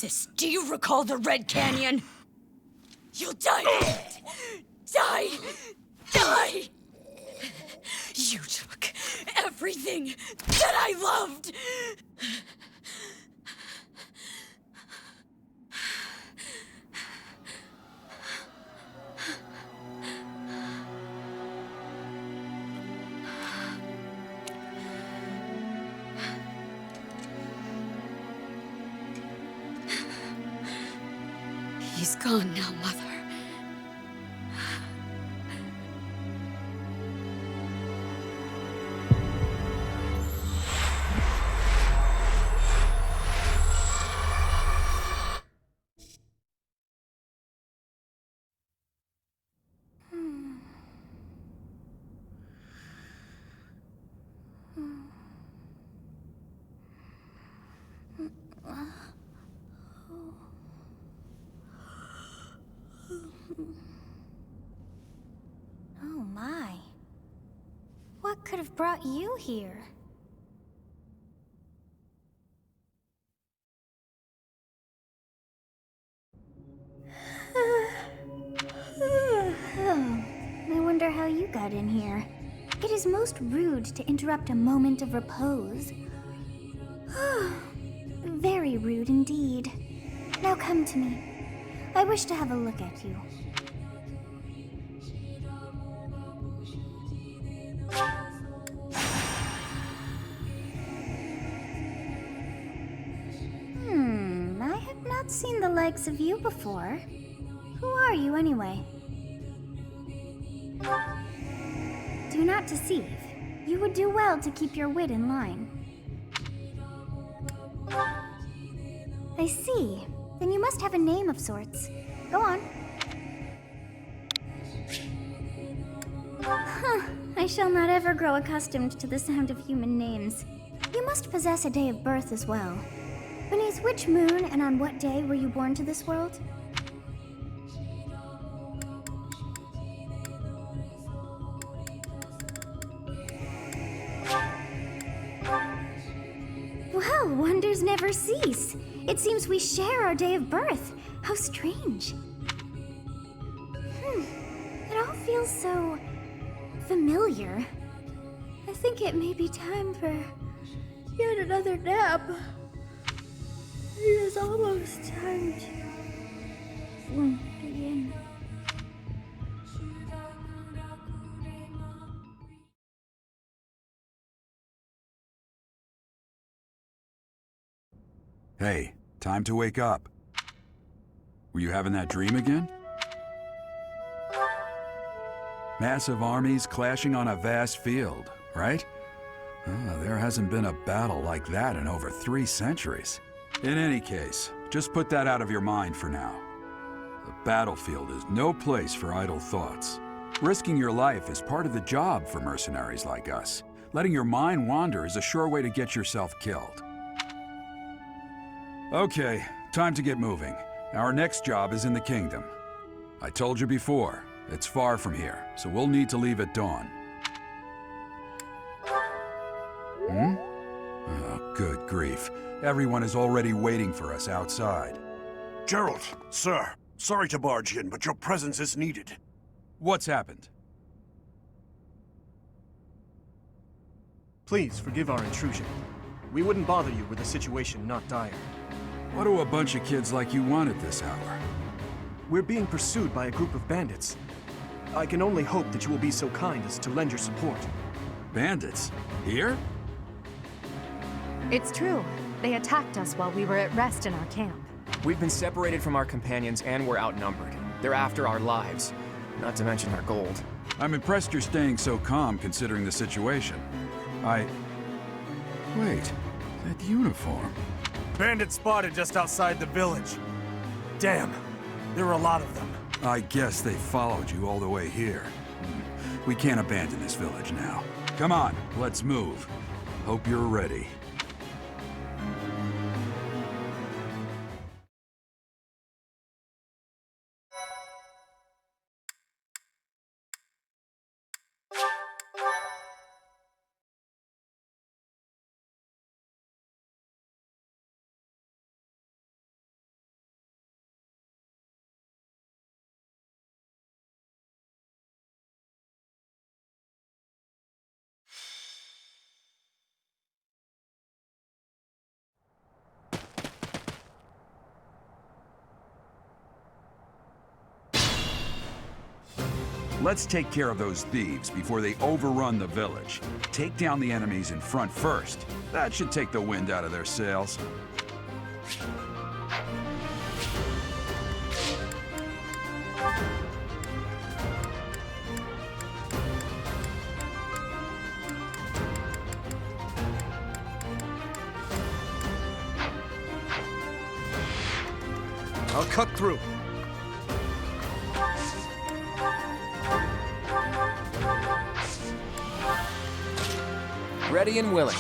Jesus, do you recall the Red Canyon? You'll die in it! Die! Die! You took everything that I loved! He's gone now, Mother. Oh my. What could have brought you here? I wonder how you got in here. It is most rude to interrupt a moment of repose. Very rude indeed. Now come to me. I wish to have a look at you. I have not seen the likes of you before. Who are you anyway? Do not deceive. You would do well to keep your wit in line. I see. Then you must have a name of sorts. Go on. I shall not ever grow accustomed to the sound of human names. You must possess a day of birth as well. Beneath which moon and on what day were you born to this world? Well, wonders never cease. It seems we share our day of birth. How strange. It all feels so familiar. I think it may be time for yet another nap. It is almost time to begin. Hey, time to wake up. Were you having that dream again? Massive armies clashing on a vast field, right? There hasn't been a battle like that in over 3 centuries. In any case, just put that out of your mind for now. The battlefield is no place for idle thoughts. Risking your life is part of the job for mercenaries like us. Letting your mind wander is a sure way to get yourself killed. Okay, time to get moving. Our next job is in the kingdom. I told you before, it's far from here, so we'll need to leave at dawn. Oh, good grief. Everyone is already waiting for us outside. Gerald, sir, sorry to barge in, but your presence is needed. What's happened? Please forgive our intrusion. We wouldn't bother you were the situation not dire. What do a bunch of kids like you want at this hour? We're being pursued by a group of bandits. I can only hope that you will be so kind as to lend your support. Bandits? Here? It's true. They attacked us while we were at rest in our camp. We've been separated from our companions and we're outnumbered. They're after our lives, not to mention our gold. I'm impressed you're staying so calm considering the situation. Wait, that uniform. Bandits spotted just outside the village. Damn, there were a lot of them. I guess they followed you all the way here. We can't abandon this village now. Come on, let's move. Hope you're ready. Let's take care of those thieves before they overrun the village. Take down the enemies in front first. That should take the wind out of their sails. I'll cut through. Ready and willing.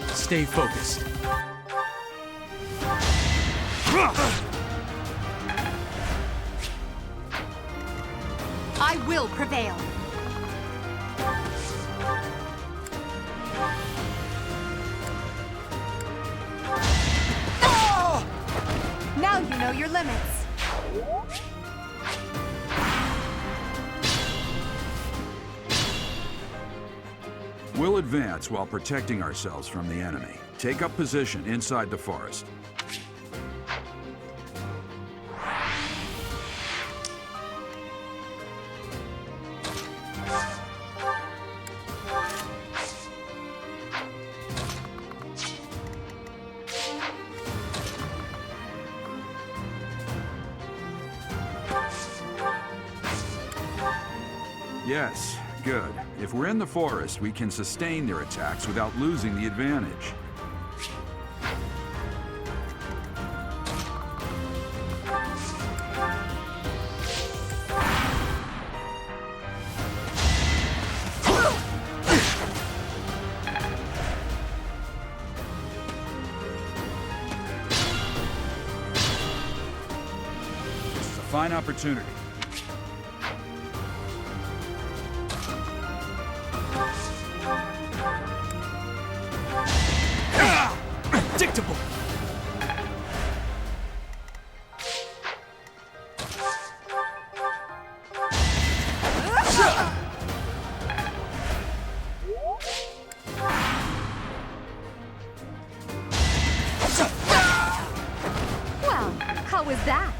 Stay focused. I will prevail. Now you know your limits. We'll advance while protecting ourselves from the enemy. Take up position inside the forest. Yes, good. If we're in the forest, we can sustain their attacks without losing the advantage. This is a fine opportunity. Predictable! Well, how was that?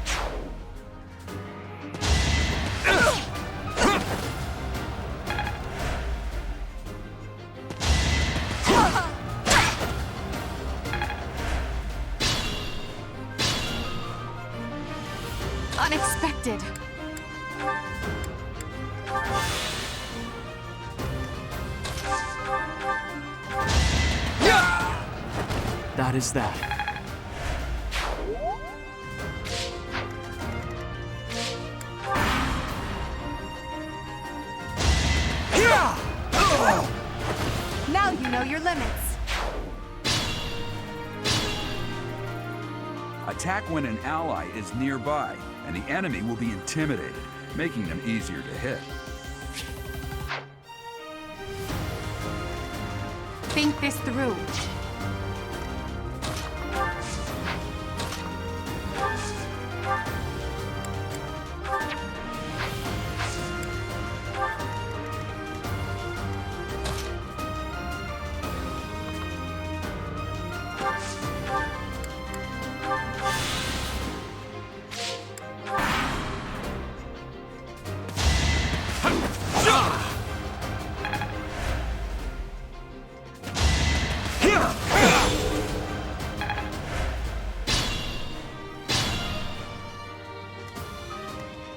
Unexpected. That is that. Now you know your limits. Attack when an ally is nearby, and the enemy will be intimidated, making them easier to hit. Think this through.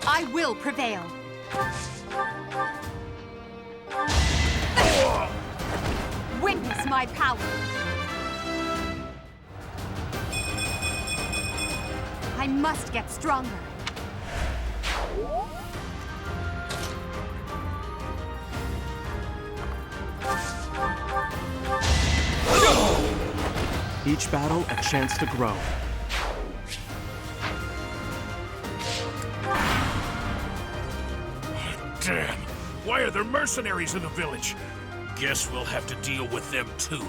I will prevail. Witness my power. I must get stronger. Each battle a chance to grow. Damn! Why are there mercenaries in the village? Guess we'll have to deal with them too.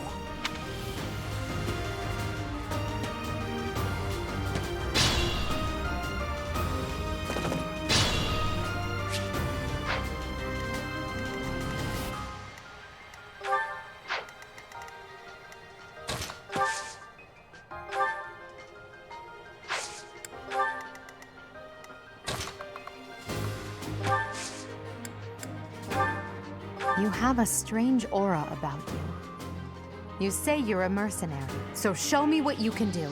You have a strange aura about you. You say you're a mercenary, so show me what you can do.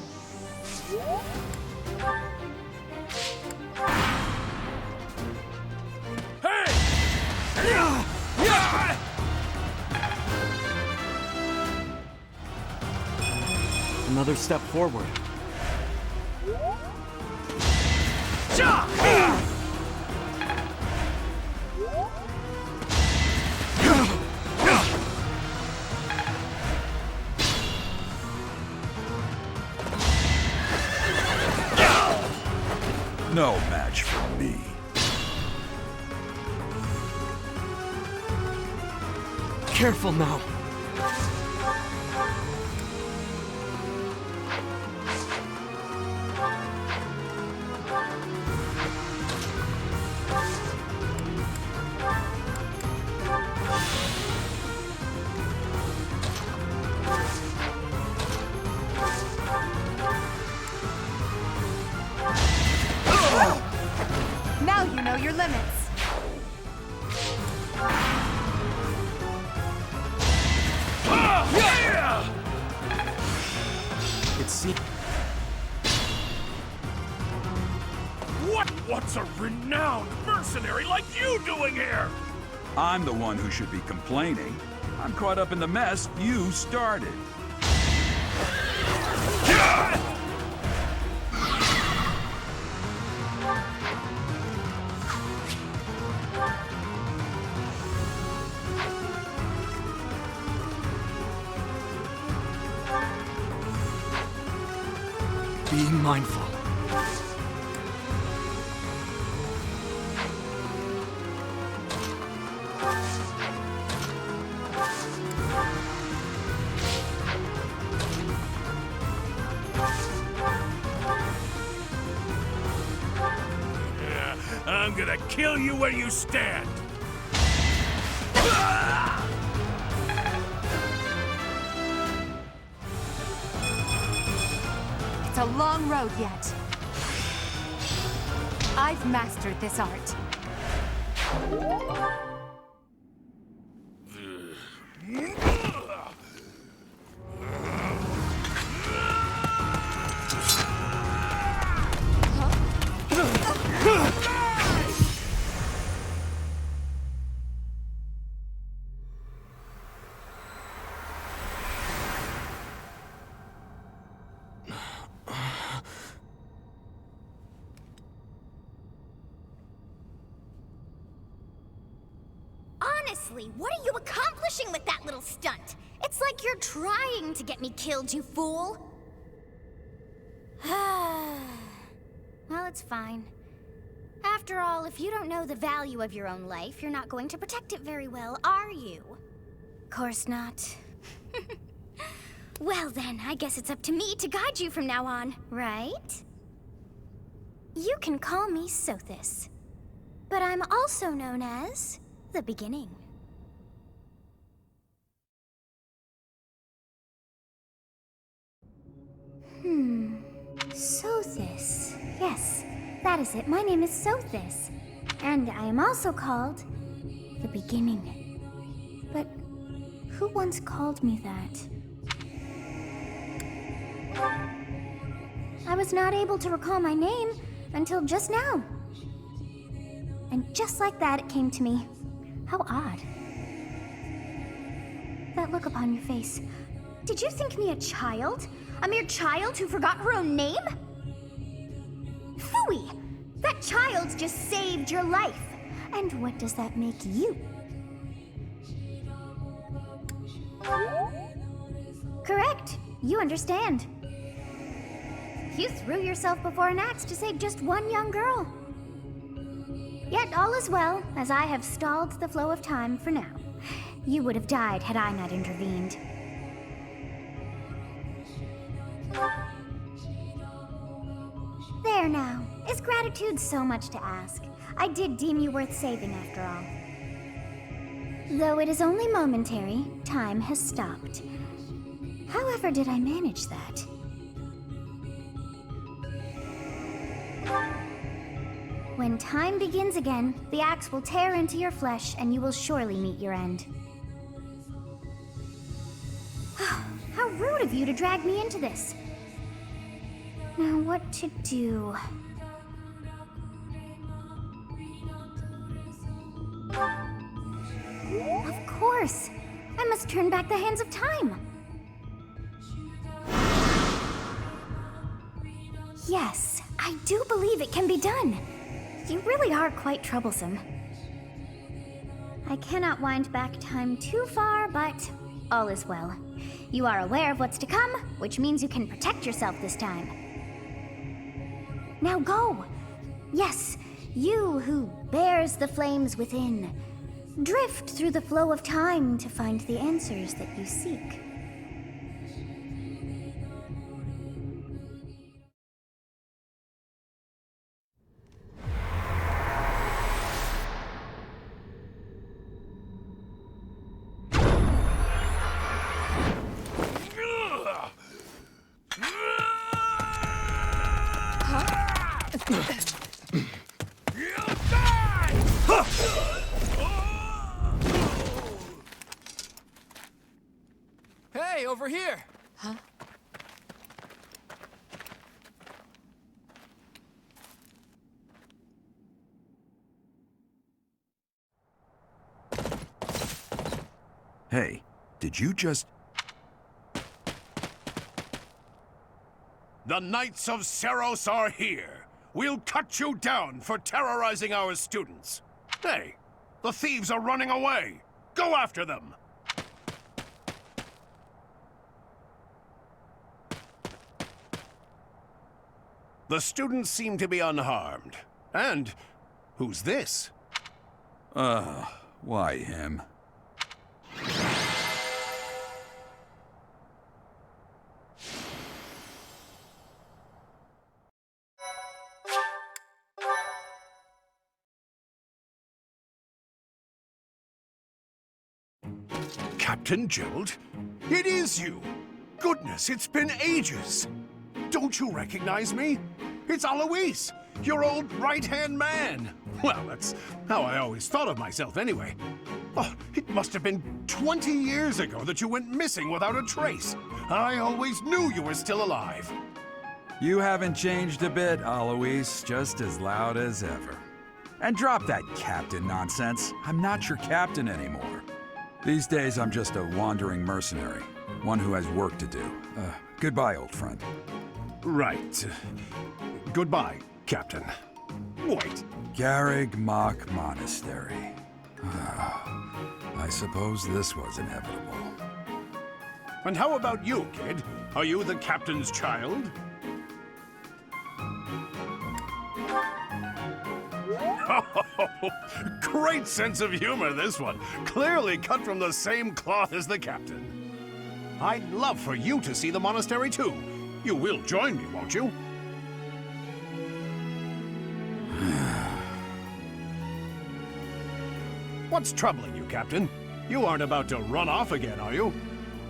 Hey! Another step forward. No match for me. Careful now. Now you know your limits. What's a renowned mercenary like you doing here? I'm the one who should be complaining. I'm caught up in the mess you started. Be mindful. I'm gonna kill you where you stand. It's a long road yet. I've mastered this art. Honestly, what are you accomplishing with that little stunt? It's like you're trying to get me killed, you fool. Well, it's fine. After all, if you don't know the value of your own life, you're not going to protect it very well, are you? Course not. Well then, I guess it's up to me to guide you from now on, right? You can call me Sothis, but I'm also known as the Beginning. Sothis. Yes, that is it. My name is Sothis. And I am also called the Beginning. But who once called me that? I was not able to recall my name until just now. And just like that, it came to me. How odd. That look upon your face. Did you think me a child? A mere child who forgot her own name? Phooey! That child just saved your life. And what does that make you? Correct. You understand. You threw yourself before an axe to save just one young girl. Yet all is well, as I have stalled the flow of time for now. You would have died had I not intervened. There now. Is gratitude so much to ask? I did deem you worth saving after all. Though it is only momentary, time has stopped. However did I manage that? When time begins again, the axe will tear into your flesh and you will surely meet your end. for you to drag me into this. Now, what to do? Of course! I must turn back the hands of time! Yes, I do believe it can be done. You really are quite troublesome. I cannot wind back time too far, but all is well. You are aware of what's to come, which means you can protect yourself this time. Now go! Yes, you who bears the flames within. Drift through the flow of time to find the answers that you seek. Hey, over here! Huh? Hey, did you just... The Knights of Seros are here. We'll cut you down for terrorizing our students. Hey, the thieves are running away. Go after them. The students seem to be unharmed. And who's this? Why him? Captain Gerald? It is you! Goodness, it's been ages! Don't you recognize me? It's Alois, your old right-hand man! Well, that's how I always thought of myself anyway. Oh, it must have been 20 years ago that you went missing without a trace. I always knew you were still alive. You haven't changed a bit, Alois. Just as loud as ever. And drop that captain nonsense. I'm not your captain anymore. These days, I'm just a wandering mercenary. One who has work to do. Goodbye, old friend. Right. Goodbye, Captain. Wait. Garreg Mach Monastery. I suppose this was inevitable. And how about you, kid? Are you the captain's child? Great sense of humor, this one. Clearly cut from the same cloth as the captain. I'd love for you to see the monastery, too. You will join me, won't you? What's troubling you, Captain? You aren't about to run off again, are you?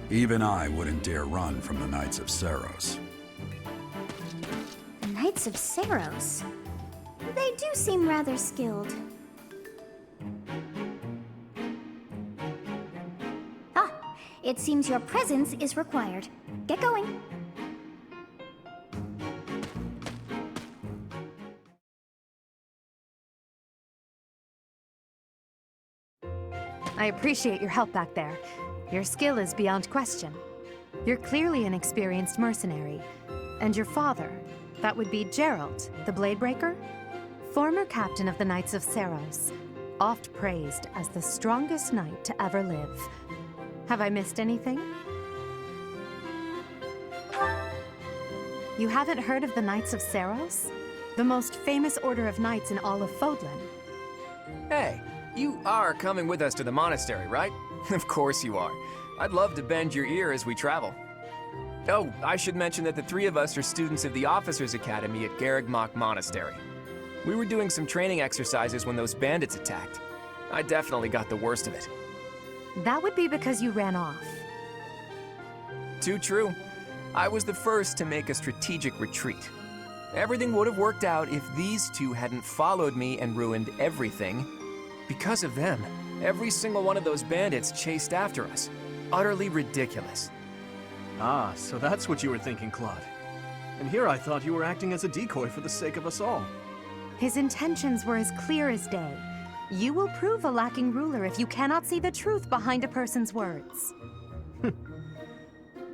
Even I wouldn't dare run from the Knights of Seros. The Knights of Seros? They do seem rather skilled. Ah, it seems your presence is required. Get going. I appreciate your help back there. Your skill is beyond question. You're clearly an experienced mercenary. And your father, that would be Gerald, the Bladebreaker? Former captain of the Knights of Seros, oft praised as the strongest knight to ever live. Have I missed anything? You haven't heard of the Knights of Seros? The most famous order of knights in all of Fodlan. Hey, you are coming with us to the monastery, right? Of course you are. I'd love to bend your ear as we travel. Oh, I should mention that the three of us are students of the Officers' Academy at Garreg Mach Monastery. We were doing some training exercises when those bandits attacked. I definitely got the worst of it. That would be because you ran off. Too true. I was the first to make a strategic retreat. Everything would have worked out if these two hadn't followed me and ruined everything. Because of them, every single one of those bandits chased after us. Utterly ridiculous. Ah, so that's what you were thinking, Claude. And here I thought you were acting as a decoy for the sake of us all. His intentions were as clear as day. You will prove a lacking ruler if you cannot see the truth behind a person's words.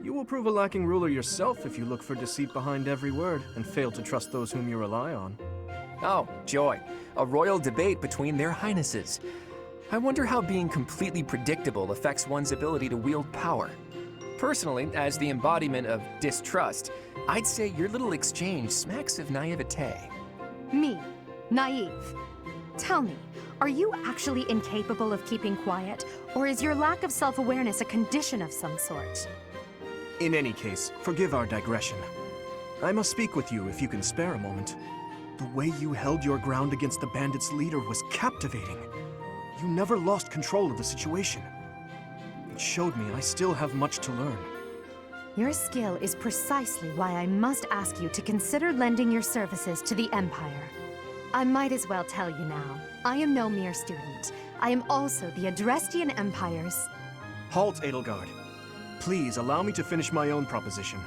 You will prove a lacking ruler yourself if you look for deceit behind every word and fail to trust those whom you rely on. Oh, joy. A royal debate between their highnesses. I wonder how being completely predictable affects one's ability to wield power. Personally, as the embodiment of distrust, I'd say your little exchange smacks of naivete. Me? Naive? Tell me, are you actually incapable of keeping quiet, or is your lack of self-awareness a condition of some sort? In any case, forgive our digression. I must speak with you if you can spare a moment. The way you held your ground against the bandits' leader was captivating. You never lost control of the situation. It showed me I still have much to learn. Your skill is precisely why I must ask you to consider lending your services to the Empire. I might as well tell you now, I am no mere student. I am also the Adrestian Empire's... Halt, Edelgard. Please allow me to finish my own proposition.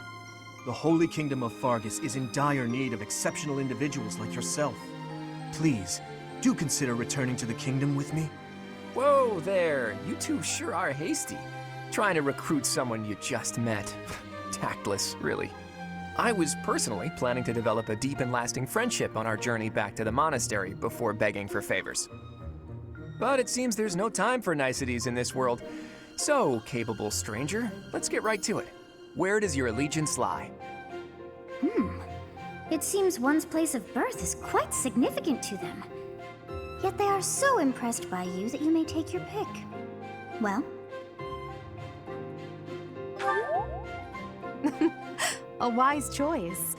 The Holy Kingdom of Fargus is in dire need of exceptional individuals like yourself. Please, do consider returning to the kingdom with me. Whoa there, you two sure are hasty. Trying to recruit someone you just met. Tactless, really. I was personally planning to develop a deep and lasting friendship on our journey back to the monastery before begging for favors. But it seems there's no time for niceties in this world. So, capable stranger, let's get right to it. Where does your allegiance lie? It seems one's place of birth is quite significant to them. Yet they are so impressed by you that you may take your pick. Well? A wise choice.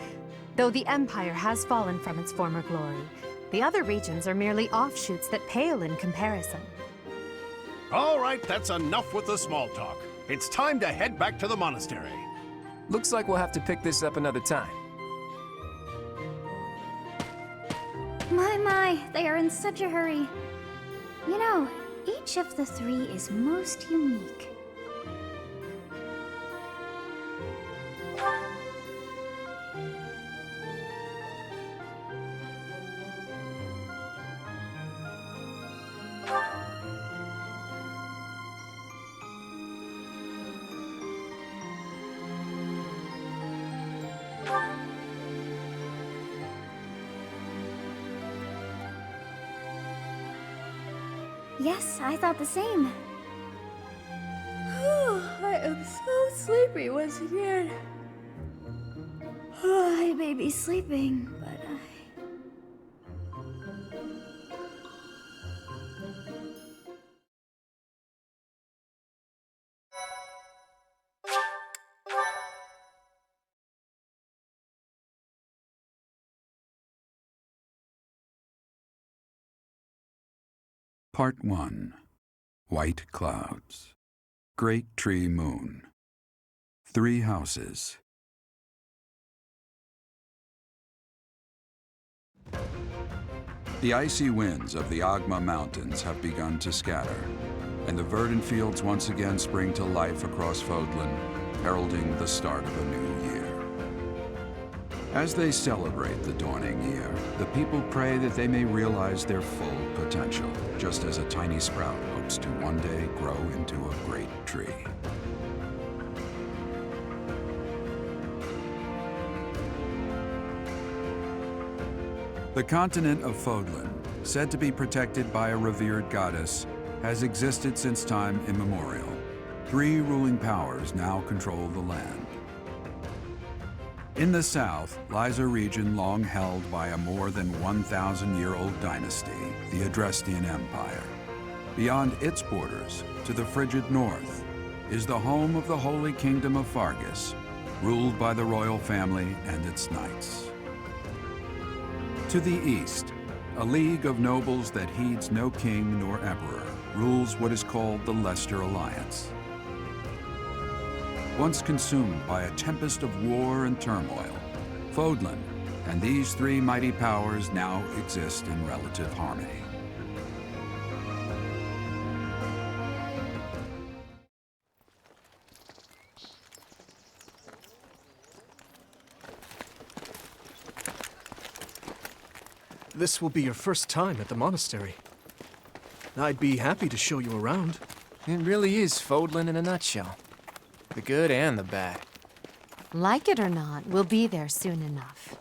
Though the Empire has fallen from its former glory, the other regions are merely offshoots that pale in comparison. All right, that's enough with the small talk. It's time to head back to the monastery. Looks like we'll have to pick this up another time. My, they are in such a hurry. You know, each of the three is most unique. Yes, I thought the same. I am so sleepy once again. I may be sleeping, but Part 1. White Clouds. Great Tree Moon. 3 houses. The icy winds of the Agma Mountains have begun to scatter, and the verdant fields once again spring to life across Fodlan, heralding the start of a new year. As they celebrate the dawning year, the people pray that they may realize their full potential, just as a tiny sprout hopes to one day grow into a great tree. The continent of Fodlan, said to be protected by a revered goddess, has existed since time immemorial. 3 ruling powers now control the land. In the south lies a region long held by a more than 1,000-year-old dynasty, the Adrestian Empire. Beyond its borders, to the frigid north, is the home of the Holy Kingdom of Fargus, ruled by the royal family and its knights. To the east, a league of nobles that heeds no king nor emperor rules what is called the Leicester Alliance. Once consumed by a tempest of war and turmoil, Fodlan and these 3 mighty powers now exist in relative harmony. this will be your first time at the monastery. I'd be happy to show you around. It really is Fodlan in a nutshell. The good and the bad. Like it or not, we'll be there soon enough.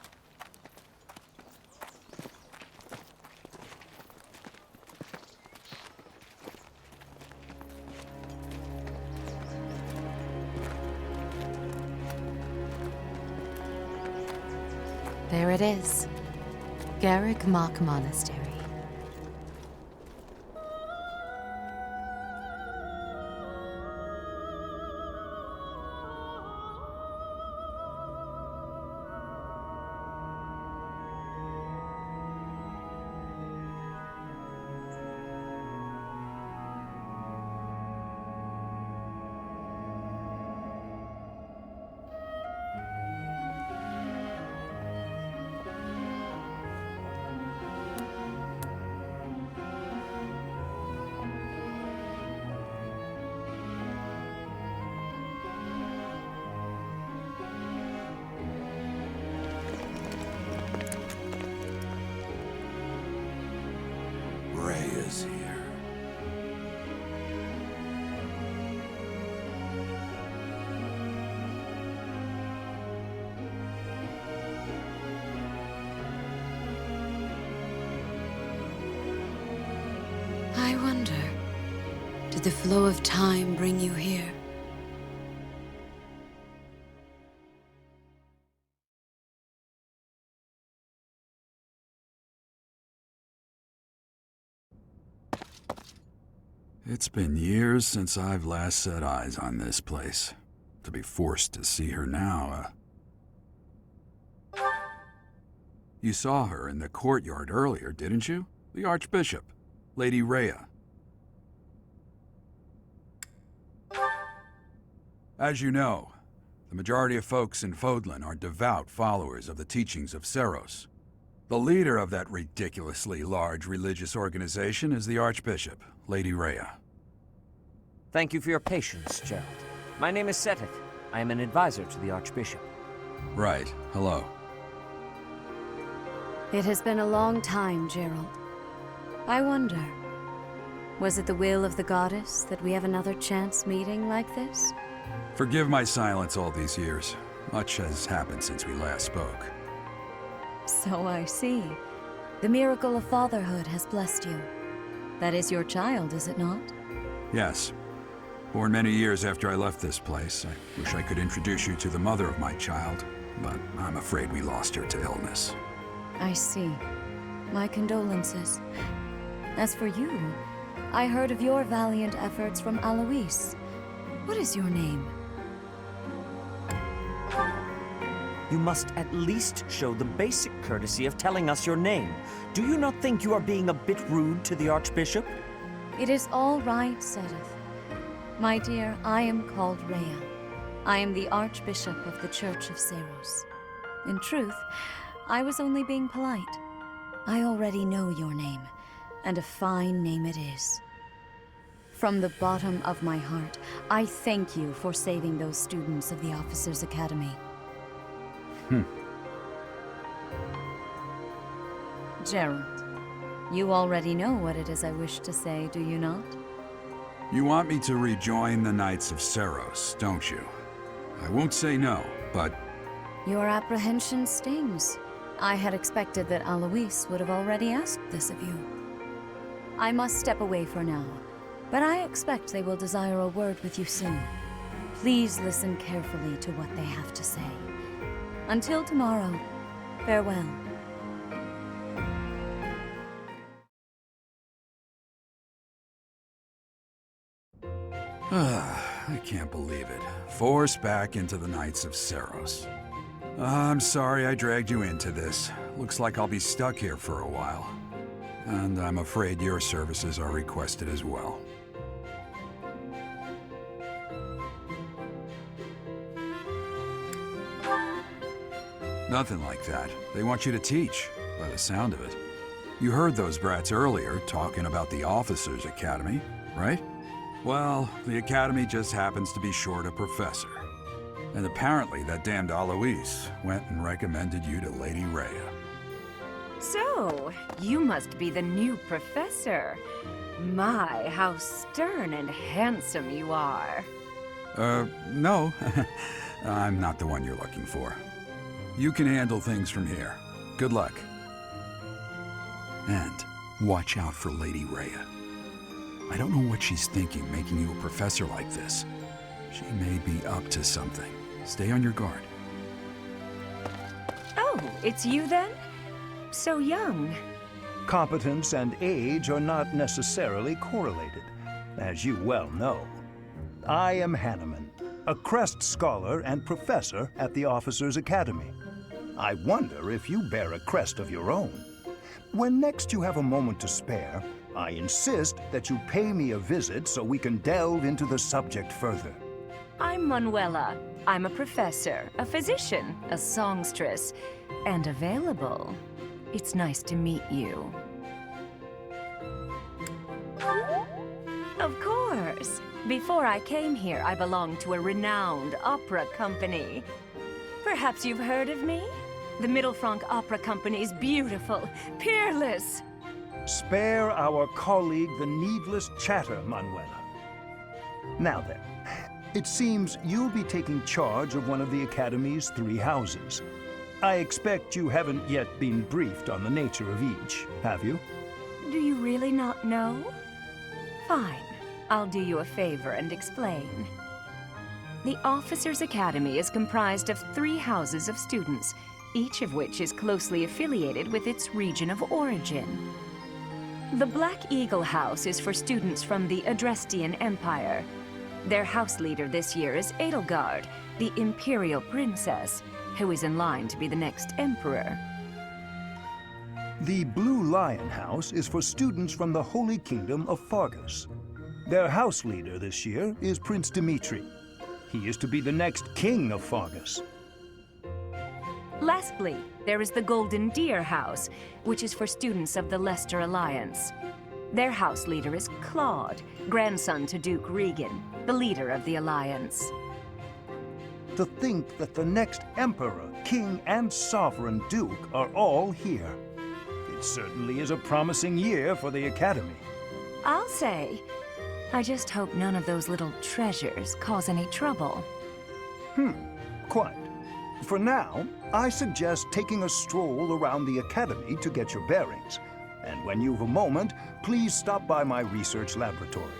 There it is. Garrick Mock Monastery. Rhea's here. I wonder, did the flow of time bring you here? It's been years since I've last set eyes on this place. To be forced to see her now, You saw her in the courtyard earlier, didn't you? The archbishop, Lady Rhea. As you know, the majority of folks in Fodlan are devout followers of the teachings of Seiros. The leader of that ridiculously large religious organization is the archbishop, Lady Rhea. Thank you for your patience, Gerald. My name is Seteth. I am an advisor to the archbishop. Right. Hello. It has been a long time, Gerald. I wonder, was it the will of the goddess that we have another chance meeting like this? Forgive my silence all these years. Much has happened since we last spoke. So I see. The miracle of fatherhood has blessed you. That is your child, is it not? Yes. Born many years after I left this place. I wish I could introduce you to the mother of my child, but I'm afraid we lost her to illness. I see. My condolences. As for you, I heard of your valiant efforts from Alois. What is your name? You must at least show the basic courtesy of telling us your name. Do you not think you are being a bit rude to the archbishop? It is all right, Seteth. My dear, I am called Rhea. I am the archbishop of the Church of Seiros. In truth, I was only being polite. I already know your name, and a fine name it is. From the bottom of my heart, I thank you for saving those students of the Officers' Academy. Gerald, you already know what it is I wish to say, do you not? You want me to rejoin the Knights of Seiros, don't you? I won't say no, but... Your apprehension stings. I had expected that Alois would have already asked this of you. I must step away for now, but I expect they will desire a word with you soon. Please listen carefully to what they have to say. Until tomorrow, farewell. I can't believe it. Forced back into the Knights of Seiros. I'm sorry I dragged you into this. Looks like I'll be stuck here for a while. And I'm afraid your services are requested as well. Nothing like that. They want you to teach, by the sound of it. You heard those brats earlier talking about the Officers' Academy, right? Well, the Academy just happens to be short a professor. And apparently that damned Alois went and recommended you to Lady Rhea. So, you must be the new professor. My, how stern and handsome you are. No. I'm not the one you're looking for. You can handle things from here. Good luck. And watch out for Lady Rhea. I don't know what she's thinking making you a professor like this. She may be up to something. Stay on your guard. Oh, it's you then? So young. Competence and age are not necessarily correlated, as you well know. I am Hanneman, a crest scholar and professor at the Officers' Academy. I wonder if you bear a crest of your own. When next you have a moment to spare, I insist that you pay me a visit so we can delve into the subject further. I'm Manuela. I'm a professor, a physician, a songstress, and available. It's nice to meet you. Of course. Before I came here, I belonged to a renowned opera company. Perhaps you've heard of me? The Middlefranc Opera Company is beautiful, peerless. Spare our colleague the needless chatter, Manuela. Now then, it seems you'll be taking charge of one of the Academy's 3 houses. I expect you haven't yet been briefed on the nature of each, have you? Do you really not know? Fine. I'll do you a favor and explain. The Officers' Academy is comprised of 3 houses of students, each of which is closely affiliated with its region of origin. The Black Eagle House is for students from the Adrestian Empire. Their house leader this year is Edelgard, the Imperial Princess, who is in line to be the next Emperor. The Blue Lion House is for students from the Holy Kingdom of Fargus. Their house leader this year is Prince Dimitri. He is to be the next king of Fargus. Lastly, there is the Golden Deer House, which is for students of the Leicester Alliance. Their house leader is Claude, grandson to Duke Regan, the leader of the Alliance. To think that the next Emperor, King, and Sovereign Duke are all here. It certainly is a promising year for the Academy. I'll say. I just hope none of those little treasures cause any trouble. Quite. For now, I suggest taking a stroll around the Academy to get your bearings. And when you've a moment, please stop by my research laboratory.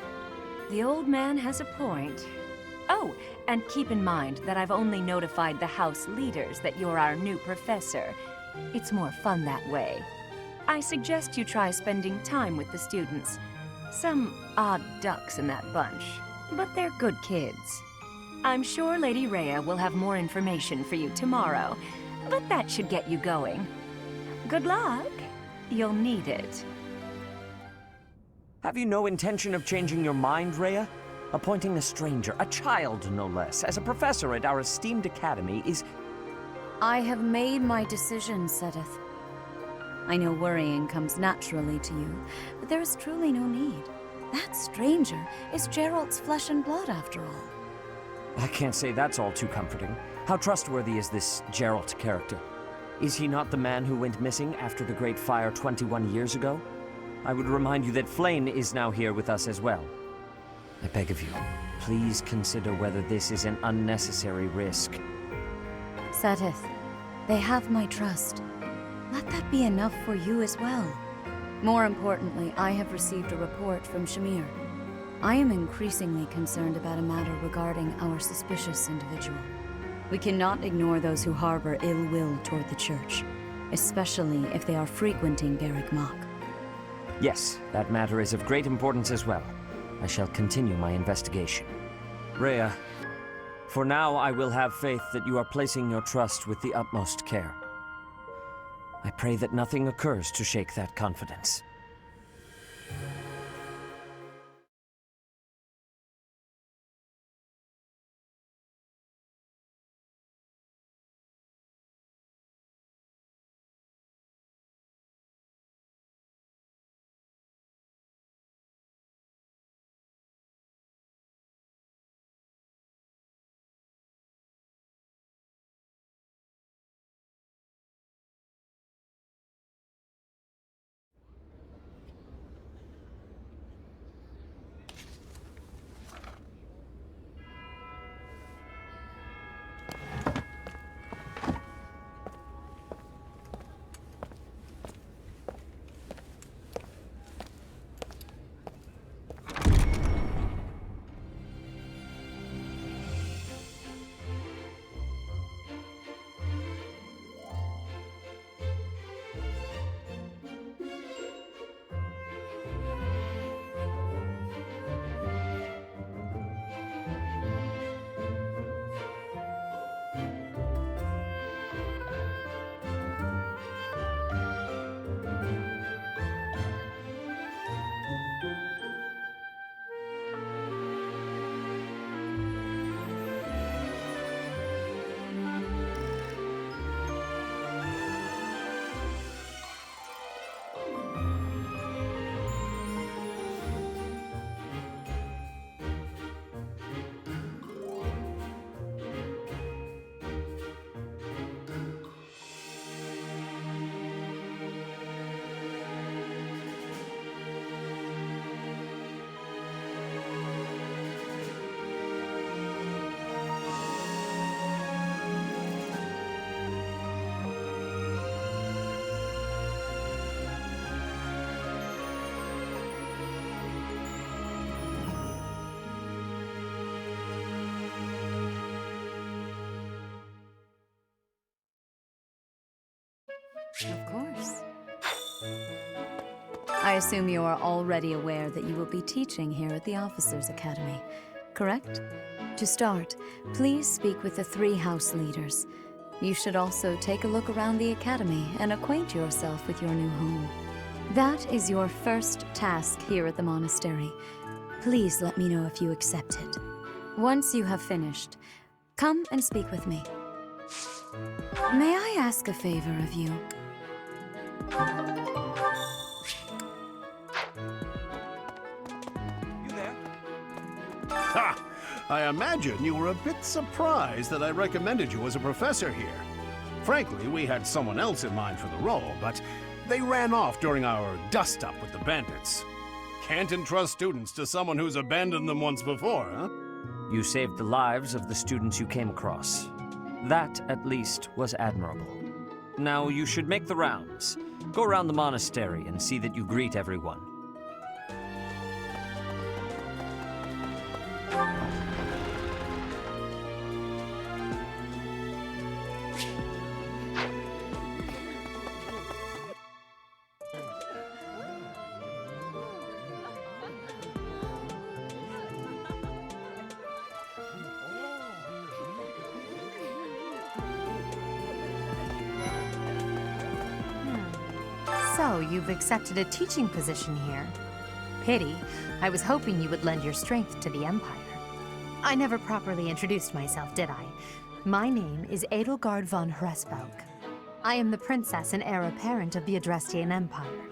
The old man has a point. Oh, and keep in mind that I've only notified the house leaders that you're our new professor. It's more fun that way. I suggest you try spending time with the students. Some odd ducks in that bunch, but they're good kids. I'm sure Lady Rhea will have more information for you tomorrow, but that should get you going. Good luck. You'll need it. Have you no intention of changing your mind, Rhea? Appointing a stranger, a child no less, as a professor at our esteemed academy is... I have made my decision, Sedith. I know worrying comes naturally to you, but there is truly no need. That stranger is Geralt's flesh and blood, after all. I can't say that's all too comforting. How trustworthy is this Geralt character? Is he not the man who went missing after the Great Fire 21 years ago? I would remind you that Flame is now here with us as well. I beg of you, please consider whether this is an unnecessary risk. Sedith, they have my trust. Let that be enough for you as well. More importantly, I have received a report from Shamir. I am increasingly concerned about a matter regarding our suspicious individual. We cannot ignore those who harbor ill will toward the Church, especially if they are frequenting Garrick Mach. Yes, that matter is of great importance as well. I shall continue my investigation. Rhea, for now I will have faith that you are placing your trust with the utmost care. I pray that nothing occurs to shake that confidence. Of course. I assume you are already aware that you will be teaching here at the Officers' Academy, correct? To start, please speak with the 3 house leaders. You should also take a look around the academy and acquaint yourself with your new home. That is your first task here at the monastery. Please let me know if you accept it. Once you have finished, come and speak with me. May I ask a favor of you? Ha! I imagine you were a bit surprised that I recommended you as a professor here. Frankly, we had someone else in mind for the role, but they ran off during our dust-up with the bandits. Can't entrust students to someone who's abandoned them once before, huh? You saved the lives of the students you came across. That, at least, was admirable. Now you should make the rounds. Go around the monastery and see that you greet everyone. So, you've accepted a teaching position here. Pity. I was hoping you would lend your strength to the Empire. I never properly introduced myself, did I? My name is Edelgard von Hresvelg. I am the princess and heir apparent of the Adrestian Empire.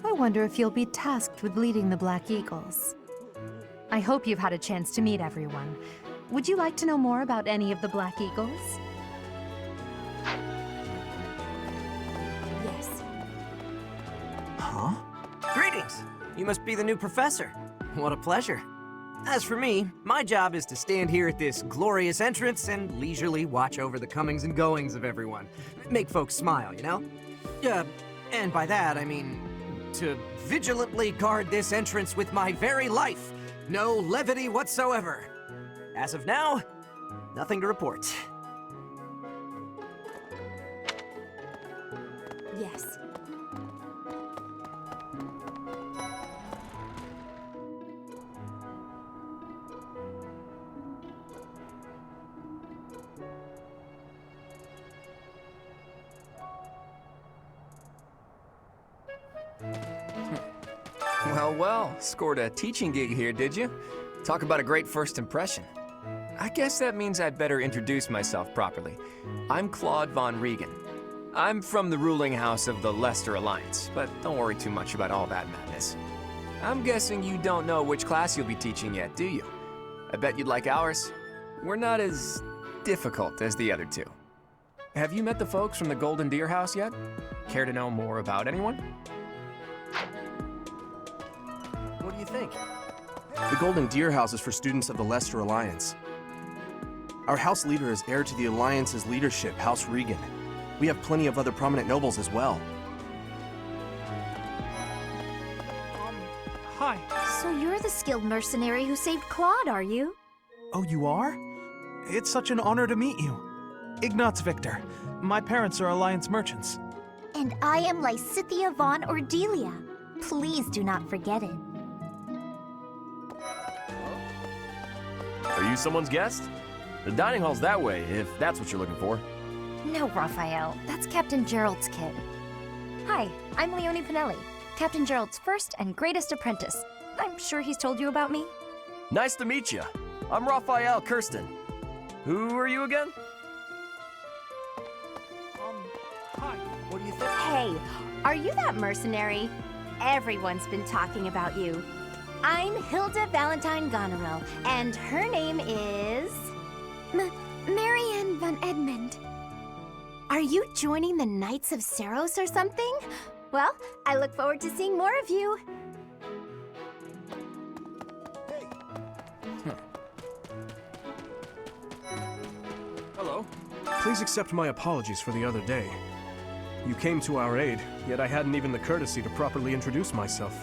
I wonder if you'll be tasked with leading the Black Eagles. I hope you've had a chance to meet everyone. Would you like to know more about any of the Black Eagles? Yes. Huh? Greetings! You must be the new professor. What a pleasure. As for me, my job is to stand here at this glorious entrance and leisurely watch over the comings and goings of everyone. Make folks smile, you know? And by that, I mean to vigilantly guard this entrance with my very life. No levity whatsoever. As of now, nothing to report. Yes. Well, scored a teaching gig here, did you? Talk about a great first impression. I guess that means I'd better introduce myself properly. I'm Claude von Regan. I'm from the ruling house of the Leicester Alliance, but don't worry too much about all that madness. I'm guessing you don't know which class you'll be teaching yet, do you? I bet you'd like ours. We're not as difficult as the other two. Have you met the folks from the Golden Deer House yet? Care to know more about anyone? What do you think? The Golden Deer House is for students of the Leicester Alliance. Our house leader is heir to the Alliance's leadership, House Regan. We have plenty of other prominent nobles as well. Hi. So you're the skilled mercenary who saved Claude, are you? Oh, you are? It's such an honor to meet you. Ignatz Victor. My parents are Alliance merchants. And I am Lysithea von Ordelia. Please do not forget it. Are you someone's guest? The dining hall's that way, if that's what you're looking for. No, Raphael. That's Captain Gerald's kid. Hi, I'm Leonie Pinelli, Captain Gerald's first and greatest apprentice. I'm sure he's told you about me. Nice to meet you. I'm Raphael Kirsten. Who are you again? Hi. What do you think? Hey, are you that mercenary? Everyone's been talking about you. I'm Hilda Valentine Goneril, and her name is... Marianne von Edmund. Are you joining the Knights of Seros or something? Well, I look forward to seeing more of you. Hello. Please accept my apologies for the other day. You came to our aid, yet I hadn't even the courtesy to properly introduce myself.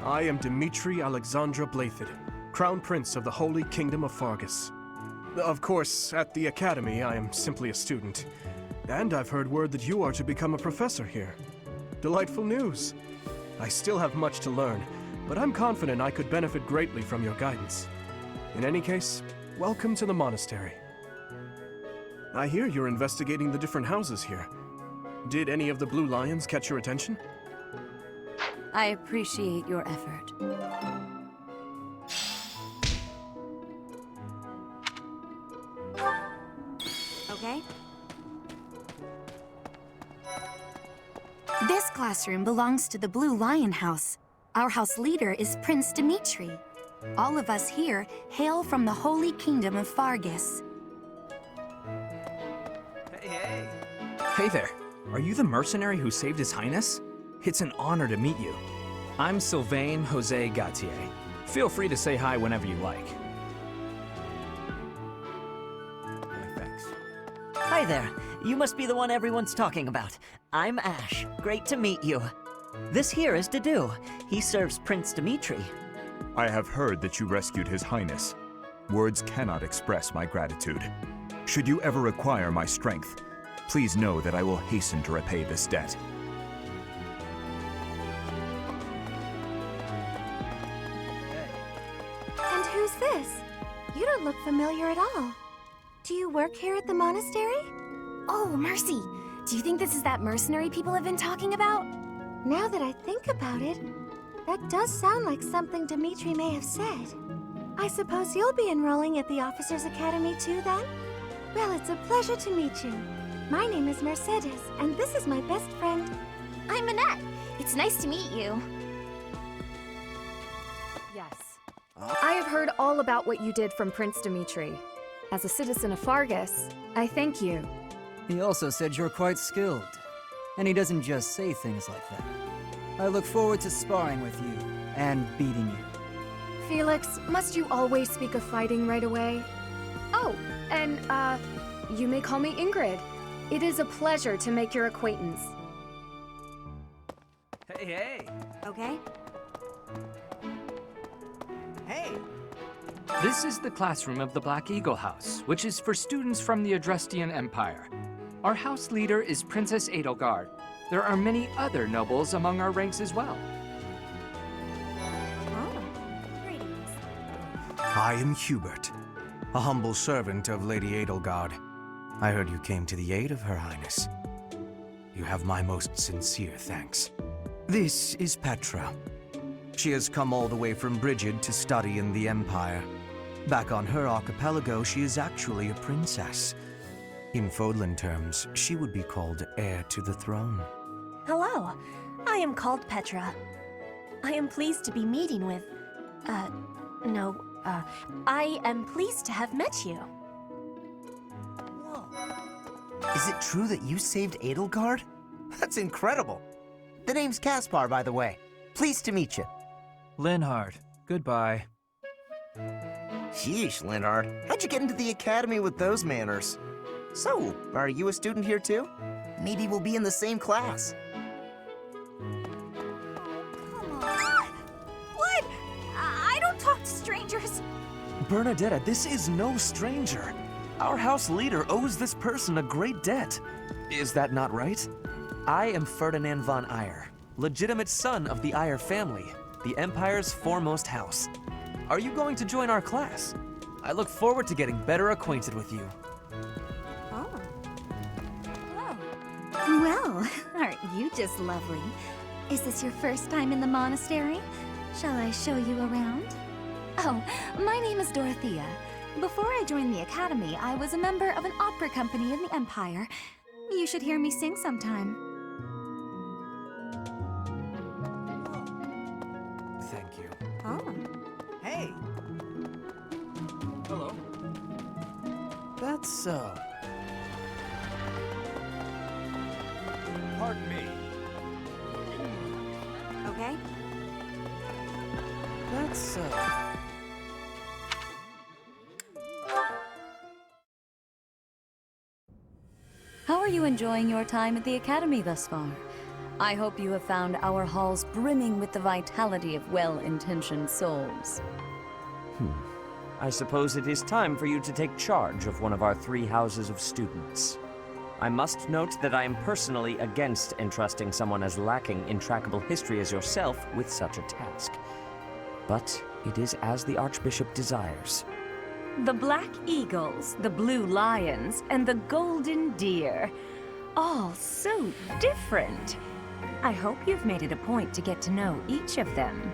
I am Dimitri Alexandra Blythed, Crown Prince of the Holy Kingdom of Fargus. Of course, at the Academy, I am simply a student. And I've heard word that you are to become a professor here. Delightful news. I still have much to learn, but I'm confident I could benefit greatly from your guidance. In any case, welcome to the monastery. I hear you're investigating the different houses here. Did any of the blue lions catch your attention? I appreciate your effort. Okay. This classroom belongs to the Blue Lion House. Our house leader is Prince Dimitri. All of us here hail from the Holy Kingdom of Fargus. Hey there. Are you the mercenary who saved His Highness? It's an honor to meet you. I'm Sylvain Jose Gautier. Feel free to say hi whenever you like. Thanks. Hi there. You must be the one everyone's talking about. I'm Ashe. Great to meet you. This here is Dedu. He serves Prince Dimitri. I have heard that you rescued His Highness. Words cannot express my gratitude. Should you ever require my strength, please know that I will hasten to repay this debt. And who's this? You don't look familiar at all. Do you work here at the monastery? Oh, mercy! Do you think this is that mercenary people have been talking about? Now that I think about it, that does sound like something Dimitri may have said. I suppose you'll be enrolling at the Officers' Academy too, then? Well, it's a pleasure to meet you. My name is Mercedes, and this is my best friend. I'm Minette. It's nice to meet you. Yes. I have heard all about what you did from Prince Dimitri. As a citizen of Fargus, I thank you. He also said you're quite skilled. And he doesn't just say things like that. I look forward to sparring with you and beating you. Felix, must you always speak of fighting right away? Oh, and, you may call me Ingrid. It is a pleasure to make your acquaintance. Hey. Okay. Hey. This is the classroom of the Black Eagle House, which is for students from the Adrustian Empire. Our house leader is Princess Edelgard. There are many other nobles among our ranks as well. I am Hubert, a humble servant of Lady Edelgard. I heard you came to the aid of Her Highness. You have my most sincere thanks. This is Petra. She has come all the way from Brigid to study in the Empire. Back on her archipelago, she is actually a princess. In Fodlan terms, she would be called heir to the throne. Hello, I am called Petra. I am pleased to be meeting with... I am pleased to have met you. Is it true that you saved Edelgard? That's incredible. The name's Caspar, by the way. Pleased to meet you. Linhardt, goodbye. Sheesh, Linhardt. How'd you get into the academy with those manners? So, are you a student here too? Maybe we'll be in the same class. What? I don't talk to strangers. Bernadetta, this is no stranger. Our house leader owes this person a great debt. Is that not right? I am Ferdinand von Eyre, legitimate son of the Eyre family, the Empire's foremost house. Are you going to join our class? I look forward to getting better acquainted with you. Well, aren't you just lovely? Is this your first time in the monastery? Shall I show you around? Oh, my name is Dorothea. Before I joined the academy, I was a member of an opera company in the Empire. You should hear me sing sometime. Thank you. Oh. Hey. Hello. That's so. Pardon me. Okay. That's so. How are you enjoying your time at the Academy thus far? I hope you have found our halls brimming with the vitality of well-intentioned souls. I suppose it is time for you to take charge of one of our 3 houses of students. I must note that I am personally against entrusting someone as lacking in trackable history as yourself with such a task. But it is as the Archbishop desires. The Black Eagles, the Blue Lions, and the Golden Deer. All so different. I hope you've made it a point to get to know each of them.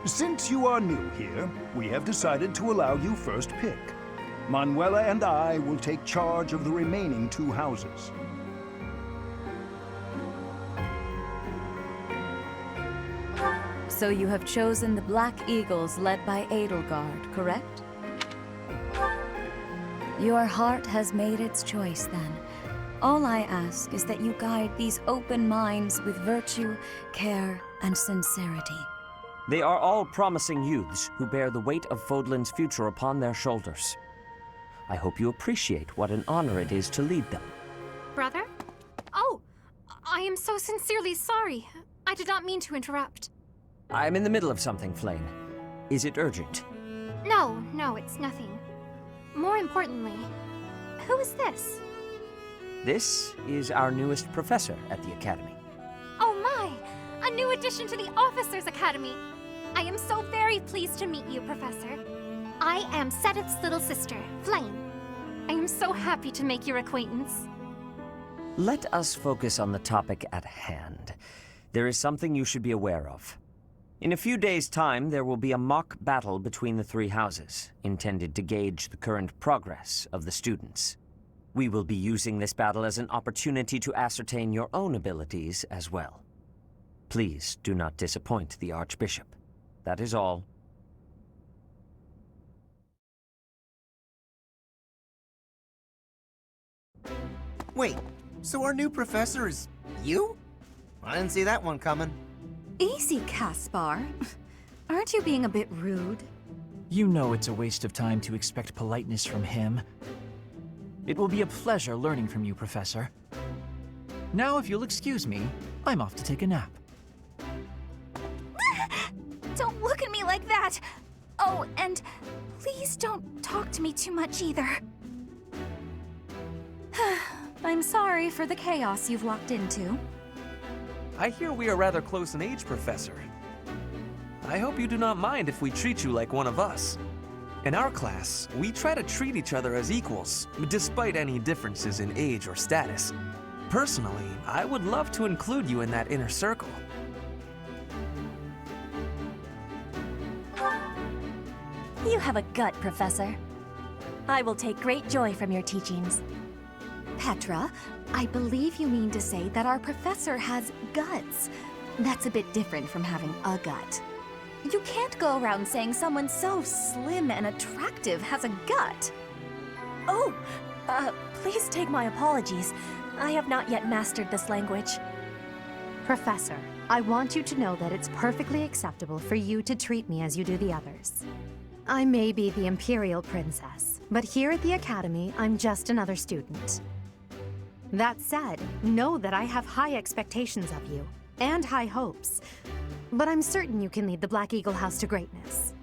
Since you are new here, we have decided to allow you first pick. Manuela and I will take charge of the remaining 2 houses. So you have chosen the Black Eagles led by Edelgard, correct? Your heart has made its choice, then. All I ask is that you guide these open minds with virtue, care, and sincerity. They are all promising youths who bear the weight of Fodlan's future upon their shoulders. I hope you appreciate what an honor it is to lead them. Brother? Oh, I am so sincerely sorry. I did not mean to interrupt. I am in the middle of something, Flame. Is it urgent? No, it's nothing. More importantly, who is this? This is our newest professor at the Academy. Oh my! A new addition to the Officers' Academy! I am so very pleased to meet you, Professor. I am Sedith's little sister, Flame. I am so happy to make your acquaintance. Let us focus on the topic at hand. There is something you should be aware of. In a few days' time, there will be a mock battle between the 3 houses, intended to gauge the current progress of the students. We will be using this battle as an opportunity to ascertain your own abilities as well. Please do not disappoint the Archbishop. That is all. Wait, so our new professor is you? I didn't see that one coming. Easy, Caspar. Aren't you being a bit rude? You know it's a waste of time to expect politeness from him. It will be a pleasure learning from you, Professor. Now, if you'll excuse me, I'm off to take a nap. Don't look at me like that! Oh, and please don't talk to me too much either. I'm sorry for the chaos you've walked into. I hear we are rather close in age, Professor. I hope you do not mind if we treat you like one of us. In our class, we try to treat each other as equals, despite any differences in age or status. Personally, I would love to include you in that inner circle. You have a gut, Professor. I will take great joy from your teachings. Petra, I believe you mean to say that our professor has guts. That's a bit different from having a gut. You can't go around saying someone so slim and attractive has a gut. Oh, please take my apologies. I have not yet mastered this language. Professor, I want you to know that it's perfectly acceptable for you to treat me as you do the others. I may be the Imperial Princess, but here at the Academy, I'm just another student. That said, know that I have high expectations of you, and high hopes. But I'm certain you can lead the Black Eagle House to greatness.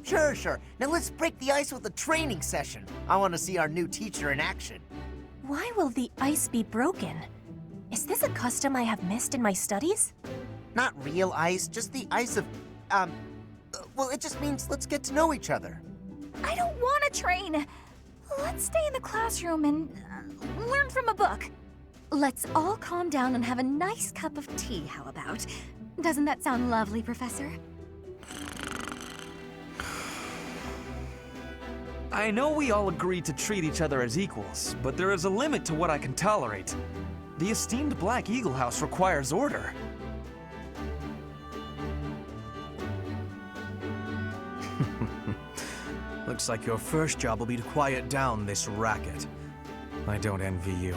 Sure. Now let's break the ice with a training session. I want to see our new teacher in action. Why will the ice be broken? Is this a custom I have missed in my studies? Not real ice, just the ice of, well, it just means let's get to know each other. I don't want to train. Let's stay in the classroom and learn from a book. Let's all calm down and have a nice cup of tea, how about? Doesn't that sound lovely, Professor? I know we all agree to treat each other as equals, but there is a limit to what I can tolerate. The esteemed Black Eagle House requires order. Looks like your first job will be to quiet down this racket. I don't envy you.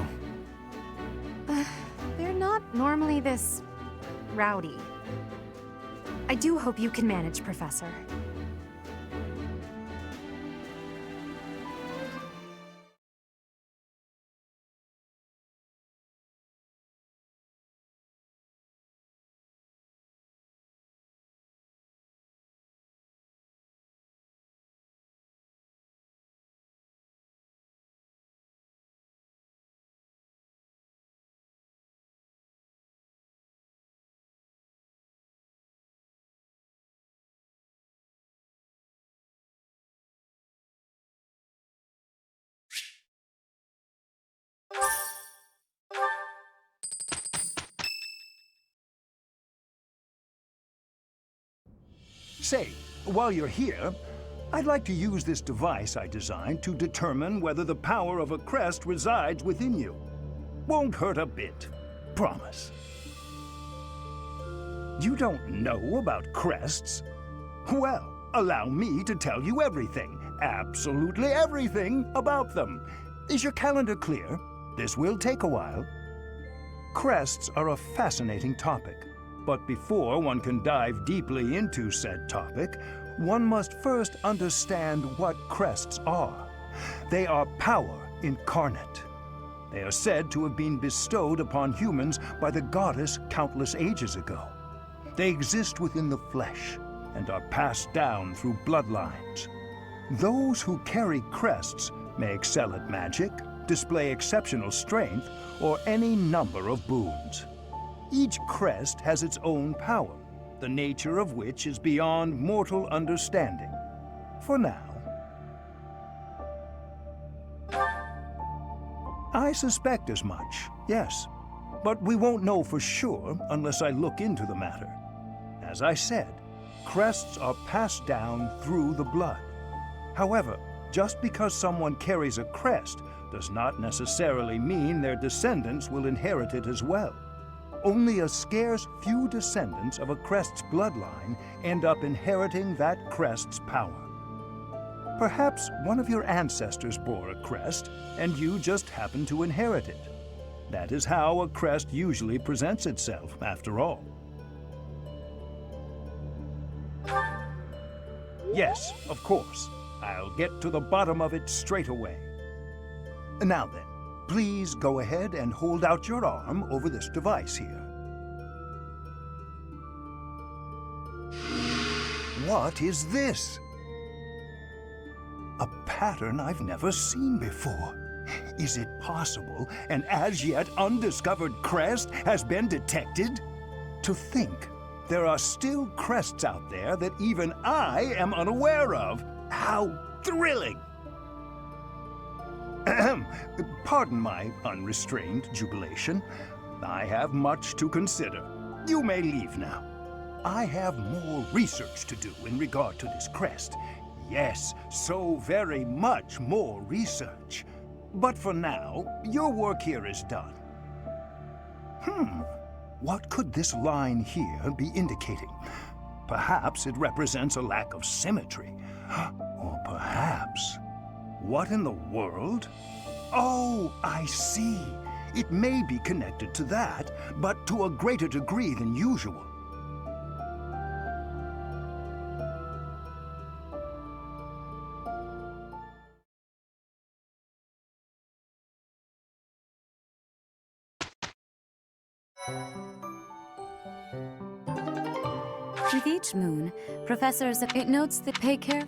They're not normally this rowdy. I do hope you can manage, Professor. Say, while you're here, I'd like to use this device I designed to determine whether the power of a crest resides within you. Won't hurt a bit. Promise. You don't know about crests? Well, allow me to tell you everything, absolutely everything about them. Is your calendar clear? This will take a while. Crests are a fascinating topic, but before one can dive deeply into said topic, one must first understand what crests are. They are power incarnate. They are said to have been bestowed upon humans by the goddess countless ages ago. They exist within the flesh and are passed down through bloodlines. Those who carry crests may excel at magic, display exceptional strength, or any number of boons. Each crest has its own power, the nature of which is beyond mortal understanding. For now. I suspect as much, yes. But we won't know for sure unless I look into the matter. As I said, crests are passed down through the blood. However, just because someone carries a crest does not necessarily mean their descendants will inherit it as well. Only a scarce few descendants of a crest's bloodline end up inheriting that crest's power. Perhaps one of your ancestors bore a crest, and you just happen to inherit it. That is how a crest usually presents itself, after all. Yes, of course. I'll get to the bottom of it straight away. Now then, please go ahead and hold out your arm over this device here. What is this? A pattern I've never seen before. Is it possible an as yet undiscovered crest has been detected? To think there are still crests out there that even I am unaware of. How thrilling! Ahem. Pardon my unrestrained jubilation. I have much to consider. You may leave now. I have more research to do in regard to this crest. Yes, so very much more research. But for now, your work here is done. What could this line here be indicating? Perhaps it represents a lack of symmetry. Or perhaps... What in the world? Oh, I see. It may be connected to that, but to a greater degree than usual. With each moon, professors... It notes that pay care...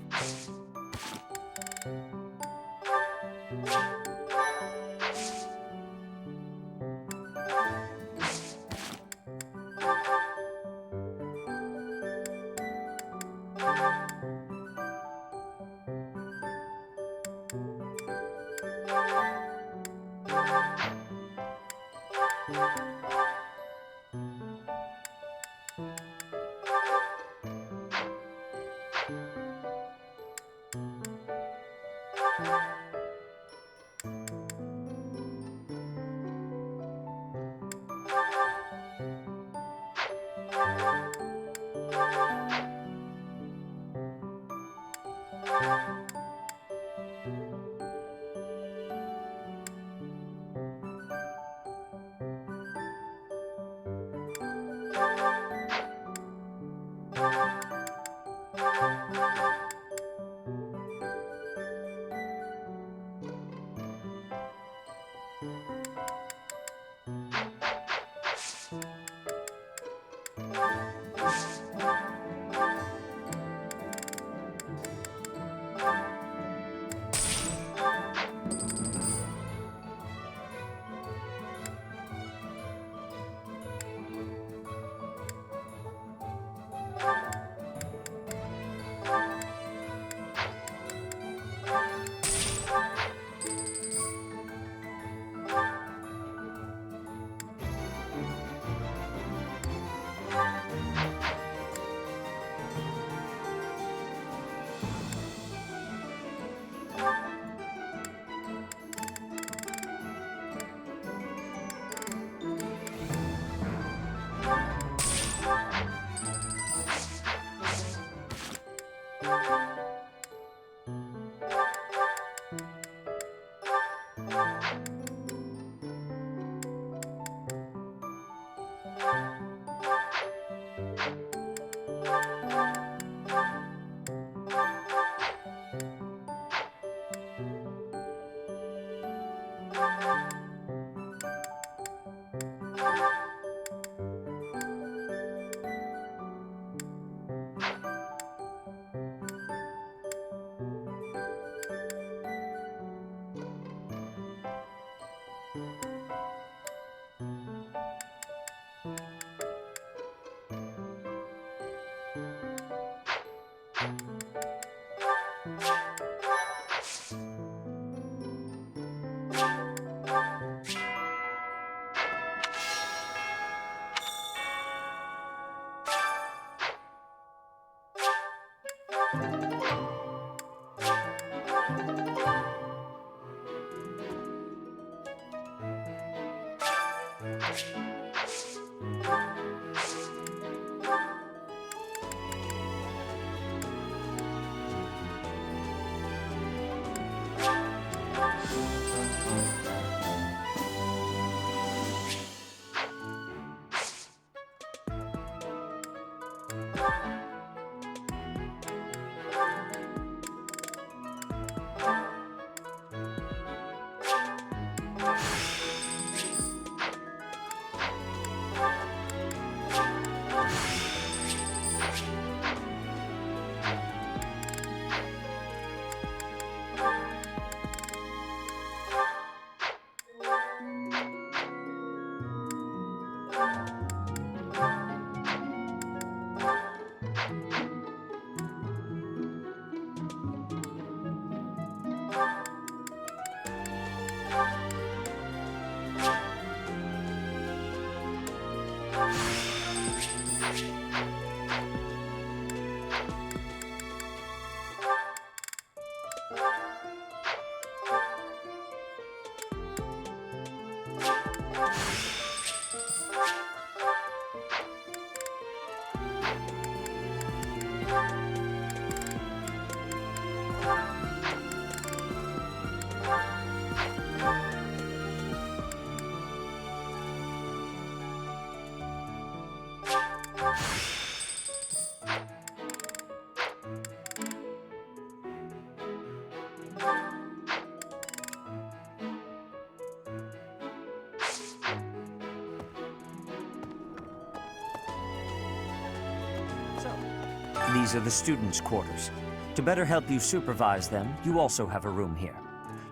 These are the students' quarters. To better help you supervise them, you also have a room here.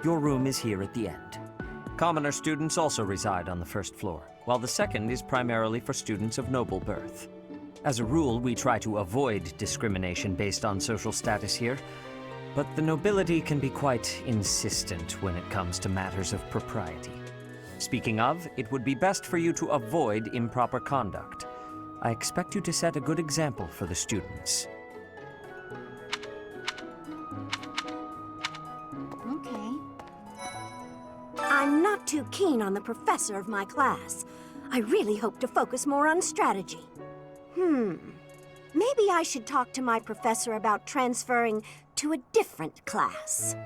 Your room is here at the end. Commoner students also reside on the first floor, while the second is primarily for students of noble birth. As a rule, we try to avoid discrimination based on social status here, but the nobility can be quite insistent when it comes to matters of propriety. Speaking of, it would be best for you to avoid improper conduct. I expect you to set a good example for the students. Okay. I'm not too keen on the professor of my class. I really hope to focus more on strategy. Maybe I should talk to my professor about transferring to a different class.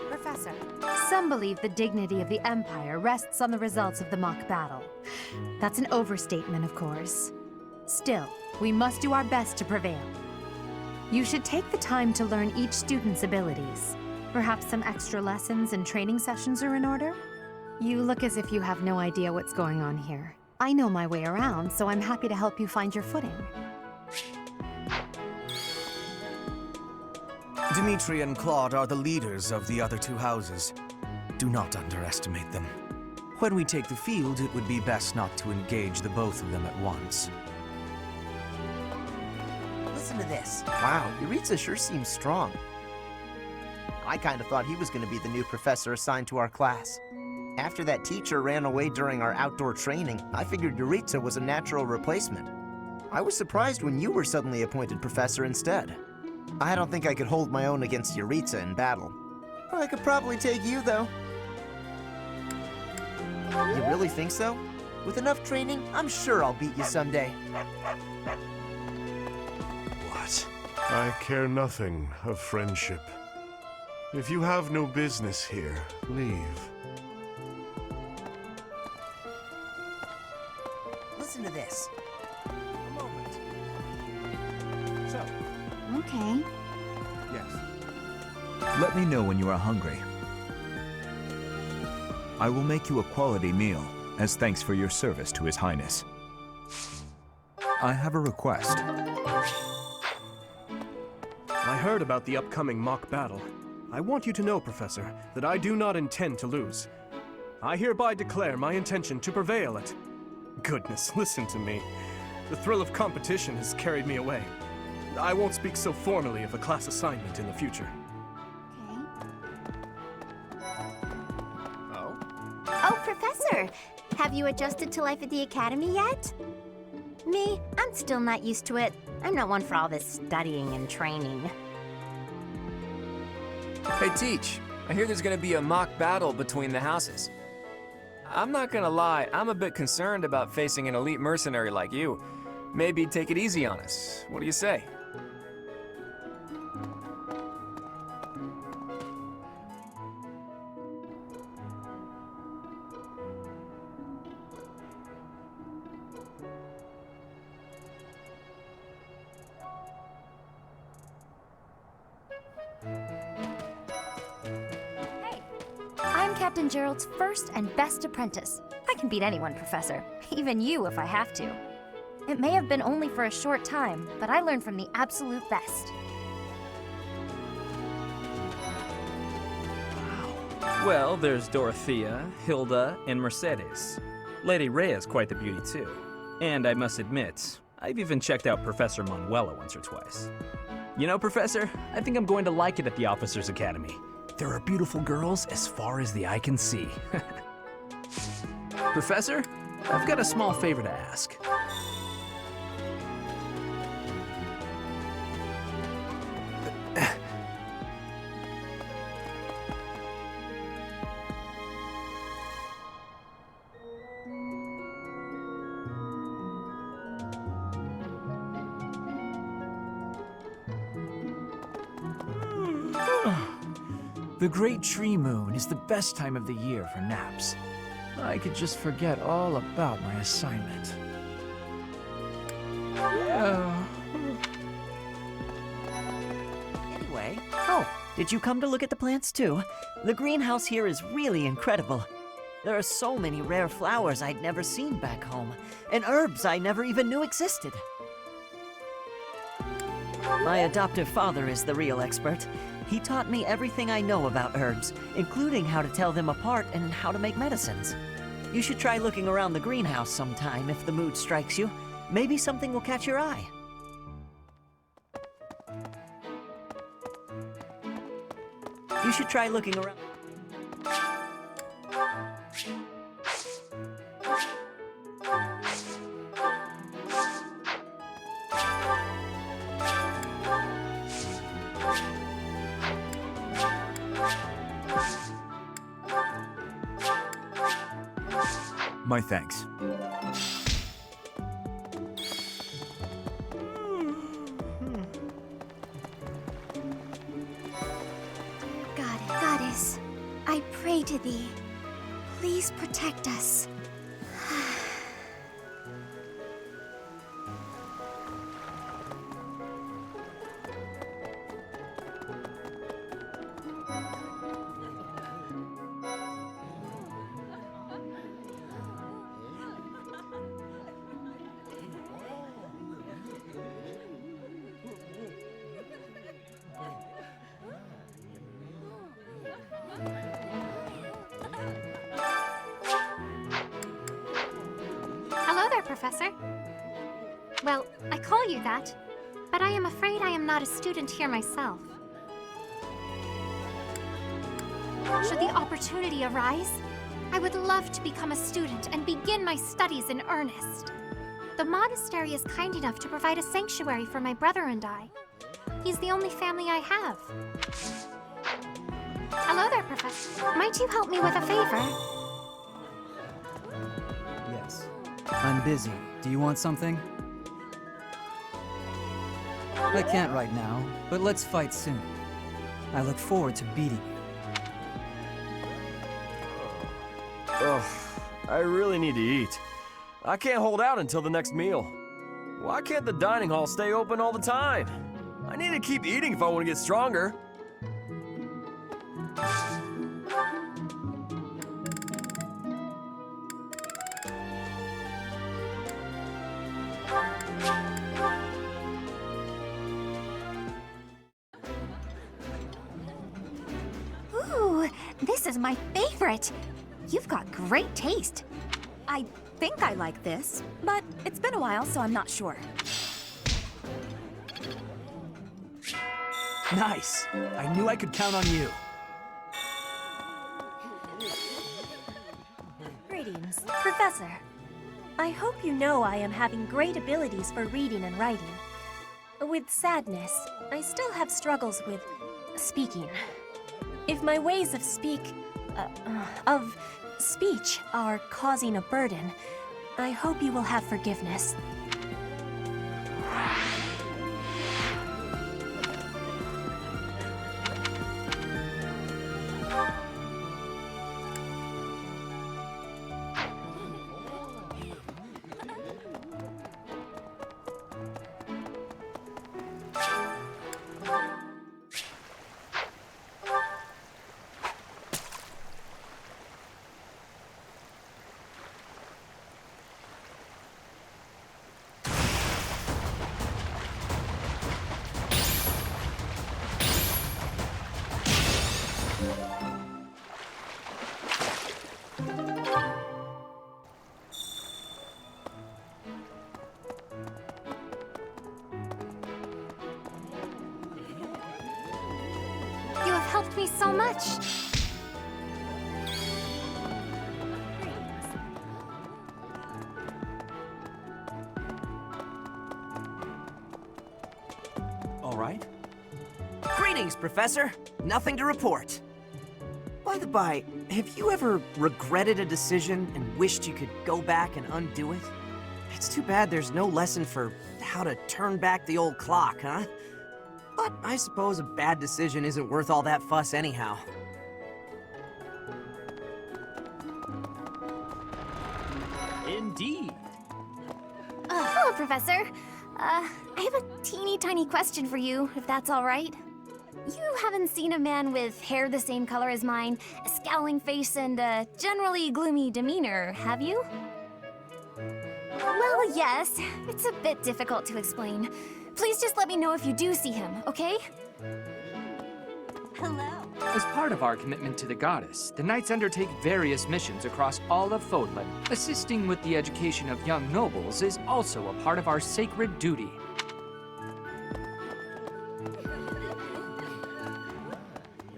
Professor, some believe the dignity of the Empire rests on the results of the mock battle. That's an overstatement, of course. Still, we must do our best to prevail. You should take the time to learn each student's abilities. Perhaps some extra lessons and training sessions are in order? You look as if you have no idea what's going on here. I know my way around, so I'm happy to help you find your footing. Dimitri and Claude are the leaders of the other two houses. Do not underestimate them. When we take the field, it would be best not to engage the both of them at once. Listen to this. Wow, Jeritza sure seems strong. I kind of thought he was going to be the new professor assigned to our class. After that teacher ran away during our outdoor training, I figured Jeritza was a natural replacement. I was surprised when you were suddenly appointed professor instead. I don't think I could hold my own against Jeritza in battle. I could probably take you, though. You really think so? With enough training, I'm sure I'll beat you someday. What? I care nothing of friendship. If you have no business here, leave. Listen to this. A moment. So. Okay. Yes. Let me know when you are hungry. I will make you a quality meal, as thanks for your service to His Highness. I have a request. I heard about the upcoming mock battle. I want you to know, Professor, that I do not intend to lose. I hereby declare my intention to prevail at... Goodness, listen to me. The thrill of competition has carried me away. I won't speak so formally of a class assignment in the future. Oh, Professor! Have you adjusted to life at the Academy yet? Me? I'm still not used to it. I'm not one for all this studying and training. Hey, Teach. I hear there's gonna be a mock battle between the houses. I'm not gonna lie, I'm a bit concerned about facing an elite mercenary like you. Maybe take it easy on us. What do you say? I'm Captain Gerald's first and best apprentice. I can beat anyone, Professor. Even you, if I have to. It may have been only for a short time, but I learned from the absolute best. Well, there's Dorothea, Hilda, and Mercedes. Lady Rhea's quite the beauty, too. And I must admit, I've even checked out Professor Manuela once or twice. You know, Professor, I think I'm going to like it at the Officers' Academy. There are beautiful girls as far as the eye can see. Professor, I've got a small favor to ask. The Great Tree Moon is the best time of the year for naps. I could just forget all about my assignment. Anyway, did you come to look at the plants too? The greenhouse here is really incredible. There are so many rare flowers I'd never seen back home, and herbs I never even knew existed. My adoptive father is the real expert. He taught me everything I know about herbs, including how to tell them apart and how to make medicines. You should try looking around the greenhouse sometime if the mood strikes you. Maybe something will catch your eye. You should try looking around. My thanks. Goddess, I pray to thee. Please protect us. Professor. Well, I call you that, but I am afraid I am not a student here myself. Should the opportunity arise, I would love to become a student and begin my studies in earnest. The monastery is kind enough to provide a sanctuary for my brother and I. He's the only family I have. Hello there, Professor. Might you help me with a favor? Yes. I'm busy. Do you want something? I can't right now, but let's fight soon. I look forward to beating you. Ugh, I really need to eat. I can't hold out until the next meal. Why can't the dining hall stay open all the time? I need to keep eating if I want to get stronger. Ooh, this is my favorite. You've got great taste. I think I like this, but it's been a while, so I'm not sure. Nice. I knew I could count on you. Greetings, Professor. I hope you know I am having great abilities for reading and writing. With sadness, I still have struggles with speaking. If my ways of speech are causing a burden, I hope you will have forgiveness. You have helped me so much. All right. Greetings, Professor. Nothing to report. By the by, have you ever regretted a decision and wished you could go back and undo it? It's too bad there's no lesson for how to turn back the old clock, huh? But I suppose a bad decision isn't worth all that fuss anyhow. Indeed. Hello, Professor. I have a teeny tiny question for you, if that's all right. You haven't seen a man with hair the same color as mine, a scowling face, and a generally gloomy demeanor, have you? Well, yes. It's a bit difficult to explain. Please just let me know if you do see him, okay? Hello. As part of our commitment to the goddess, the knights undertake various missions across all of Fodlan. Assisting with the education of young nobles is also a part of our sacred duty.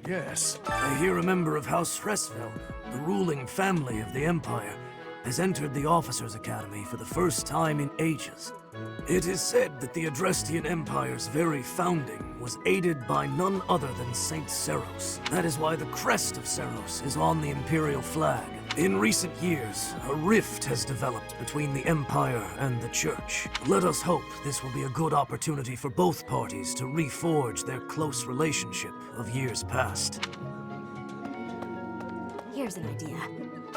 Yes, I hear a member of House Fresfeld, the ruling family of the Empire, has entered the Officers' Academy for the first time in ages. It is said that the Adrestian Empire's very founding was aided by none other than Saint Seros. That is why the crest of Seros is on the Imperial flag. In recent years, a rift has developed between the Empire and the Church. Let us hope this will be a good opportunity for both parties to reforge their close relationship of years past. Here's an idea.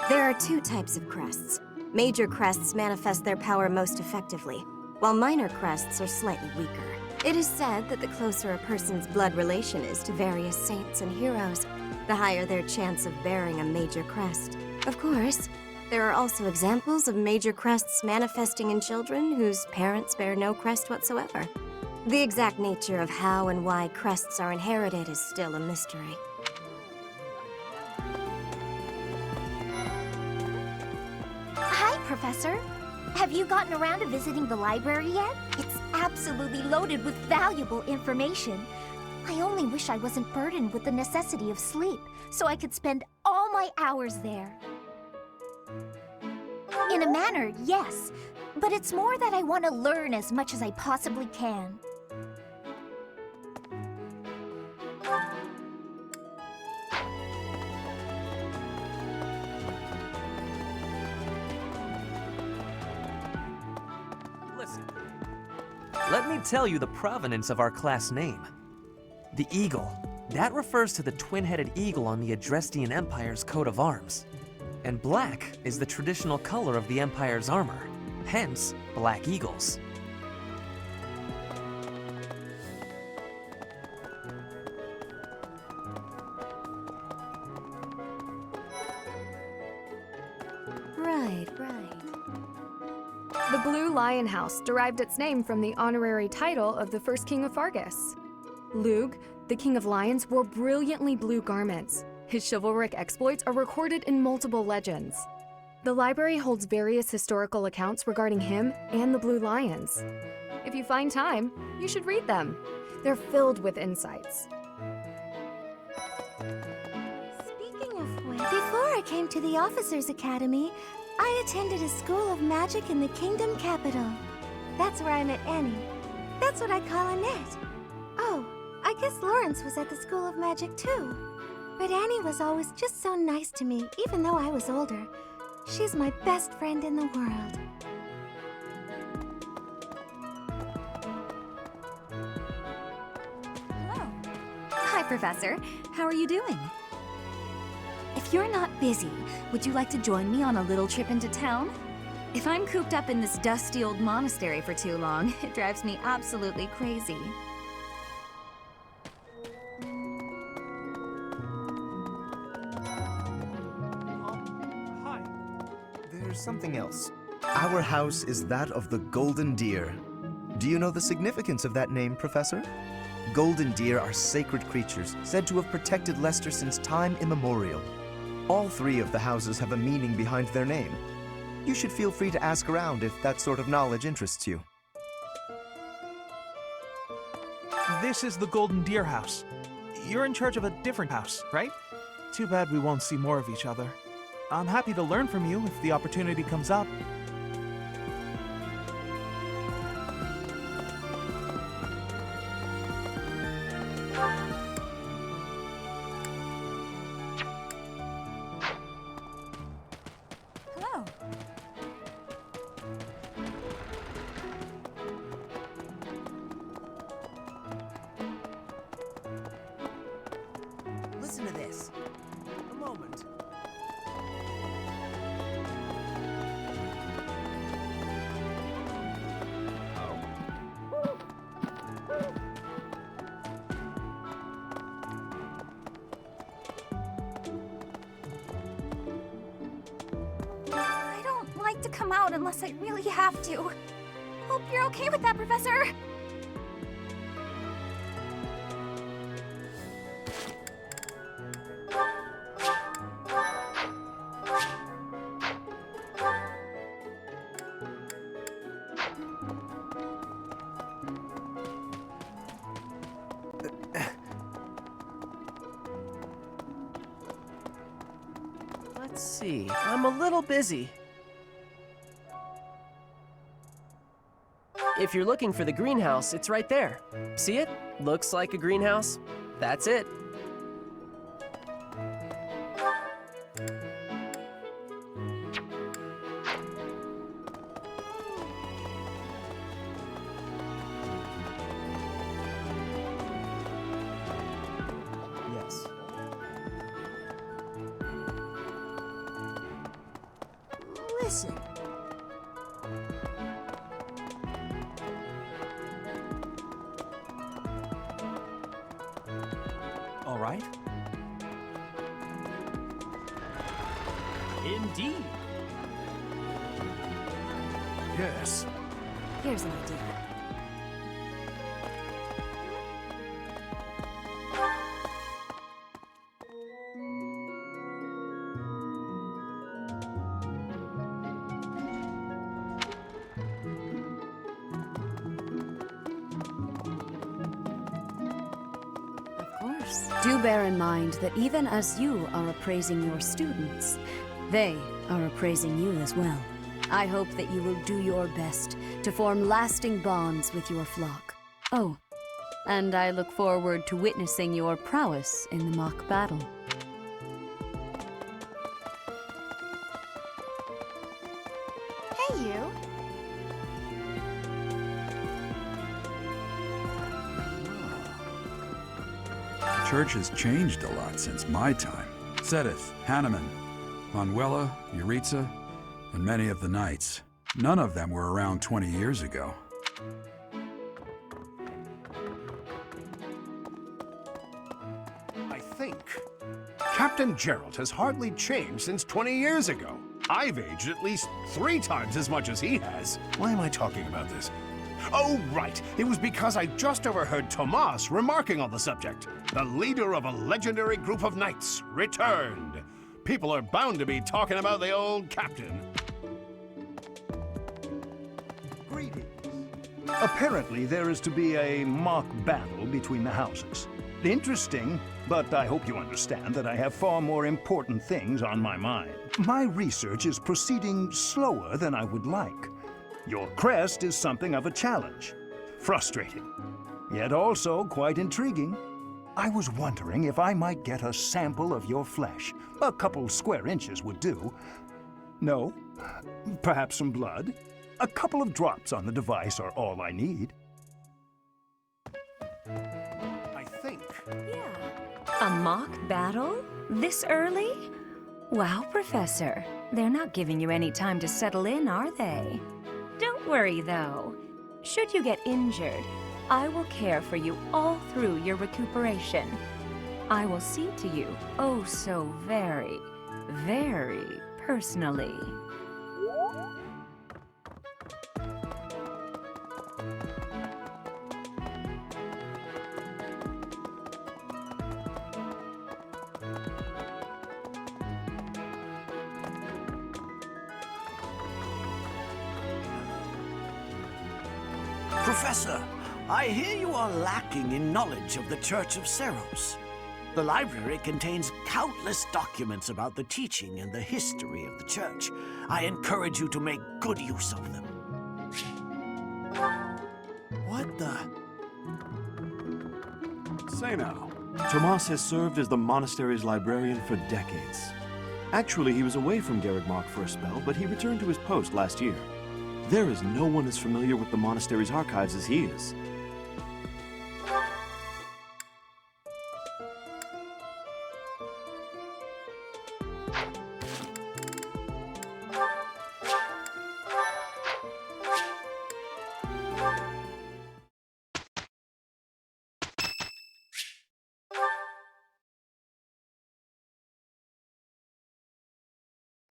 There are two types of crests. Major crests manifest their power most effectively, while minor crests are slightly weaker. It is said that the closer a person's blood relation is to various saints and heroes, the higher their chance of bearing a major crest. Of course, there are also examples of major crests manifesting in children whose parents bear no crest whatsoever. The exact nature of how and why crests are inherited is still a mystery. Hi, Professor. Have you gotten around to visiting the library yet? It's absolutely loaded with valuable information. I only wish I wasn't burdened with the necessity of sleep, so I could spend all my hours there. In a manner, yes, but it's more that I want to learn as much as I possibly can. Listen. Let me tell you the provenance of our class name. The eagle. That refers to the twin-headed eagle on the Adrestian Empire's coat of arms. And black is the traditional color of the Empire's armor, hence black eagles. Right. The Blue Lion House derived its name from the honorary title of the first king of Fargus. Lug, the king of lions, wore brilliantly blue garments. His chivalric exploits are recorded in multiple legends. The library holds various historical accounts regarding him and the Blue Lions. If you find time, you should read them. They're filled with insights. Speaking of which, before I came to the Officers' Academy, I attended a school of magic in the Kingdom Capital. That's where I met Annie. That's what I call Annette. Oh, I guess Lawrence was at the School of Magic too. But Annie was always just so nice to me, even though I was older. She's my best friend in the world. Hello. Hi, Professor. How are you doing? If you're not busy, would you like to join me on a little trip into town? If I'm cooped up in this dusty old monastery for too long, it drives me absolutely crazy. There's something else. Our house is that of the Golden Deer. Do you know the significance of that name, Professor? Golden deer are sacred creatures, said to have protected Leicester since time immemorial. All three of the houses have a meaning behind their name. You should feel free to ask around if that sort of knowledge interests you. This is the Golden Deer House. You're in charge of a different house, right? Too bad we won't see more of each other. I'm happy to learn from you if the opportunity comes up. Hello. Listen to this. A moment. I don't like to come out unless I really have to. Hope you're okay with that, Professor. Let's see. I'm a little busy. If you're looking for the greenhouse, it's right there. See it? Looks like a greenhouse. That's it. Yes. Listen. All right. Indeed. Yes. Here's an idea. Do bear in mind that even as you are appraising your students, they are appraising you as well. I hope that you will do your best to form lasting bonds with your flock. Oh, and I look forward to witnessing your prowess in the mock battle. Hey, you. The church has changed a lot since my time. Sedith, Hanneman, Manuela, Jeritza, and many of the knights. None of them were around 20 years ago. I think Captain Gerald has hardly changed since 20 years ago. I've aged at least 3 times as much as he has. Why am I talking about this? Oh, right. It was because I just overheard Tomas remarking on the subject. The leader of a legendary group of knights returned. People are bound to be talking about the old captain. Greetings. Apparently, there is to be a mock battle between the houses. Interesting, but I hope you understand that I have far more important things on my mind. My research is proceeding slower than I would like. Your crest is something of a challenge. Frustrating, yet also quite intriguing. I was wondering if I might get a sample of your flesh. A couple square inches would do. No? Perhaps some blood? A couple of drops on the device are all I need. I think. A mock battle? This early? Wow, Professor. They're not giving you any time to settle in, are they? Don't worry, though. Should you get injured, I will care for you all through your recuperation. I will see to you, oh so very, very personally. Professor, I hear you are lacking in knowledge of the Church of Seros. The library contains countless documents about the teaching and the history of the Church. I encourage you to make good use of them. What the? Say now, Tomas has served as the monastery's librarian for decades. Actually, he was away from Garrigmark for a spell, but he returned to his post last year. There is no one as familiar with the monastery's archives as he is.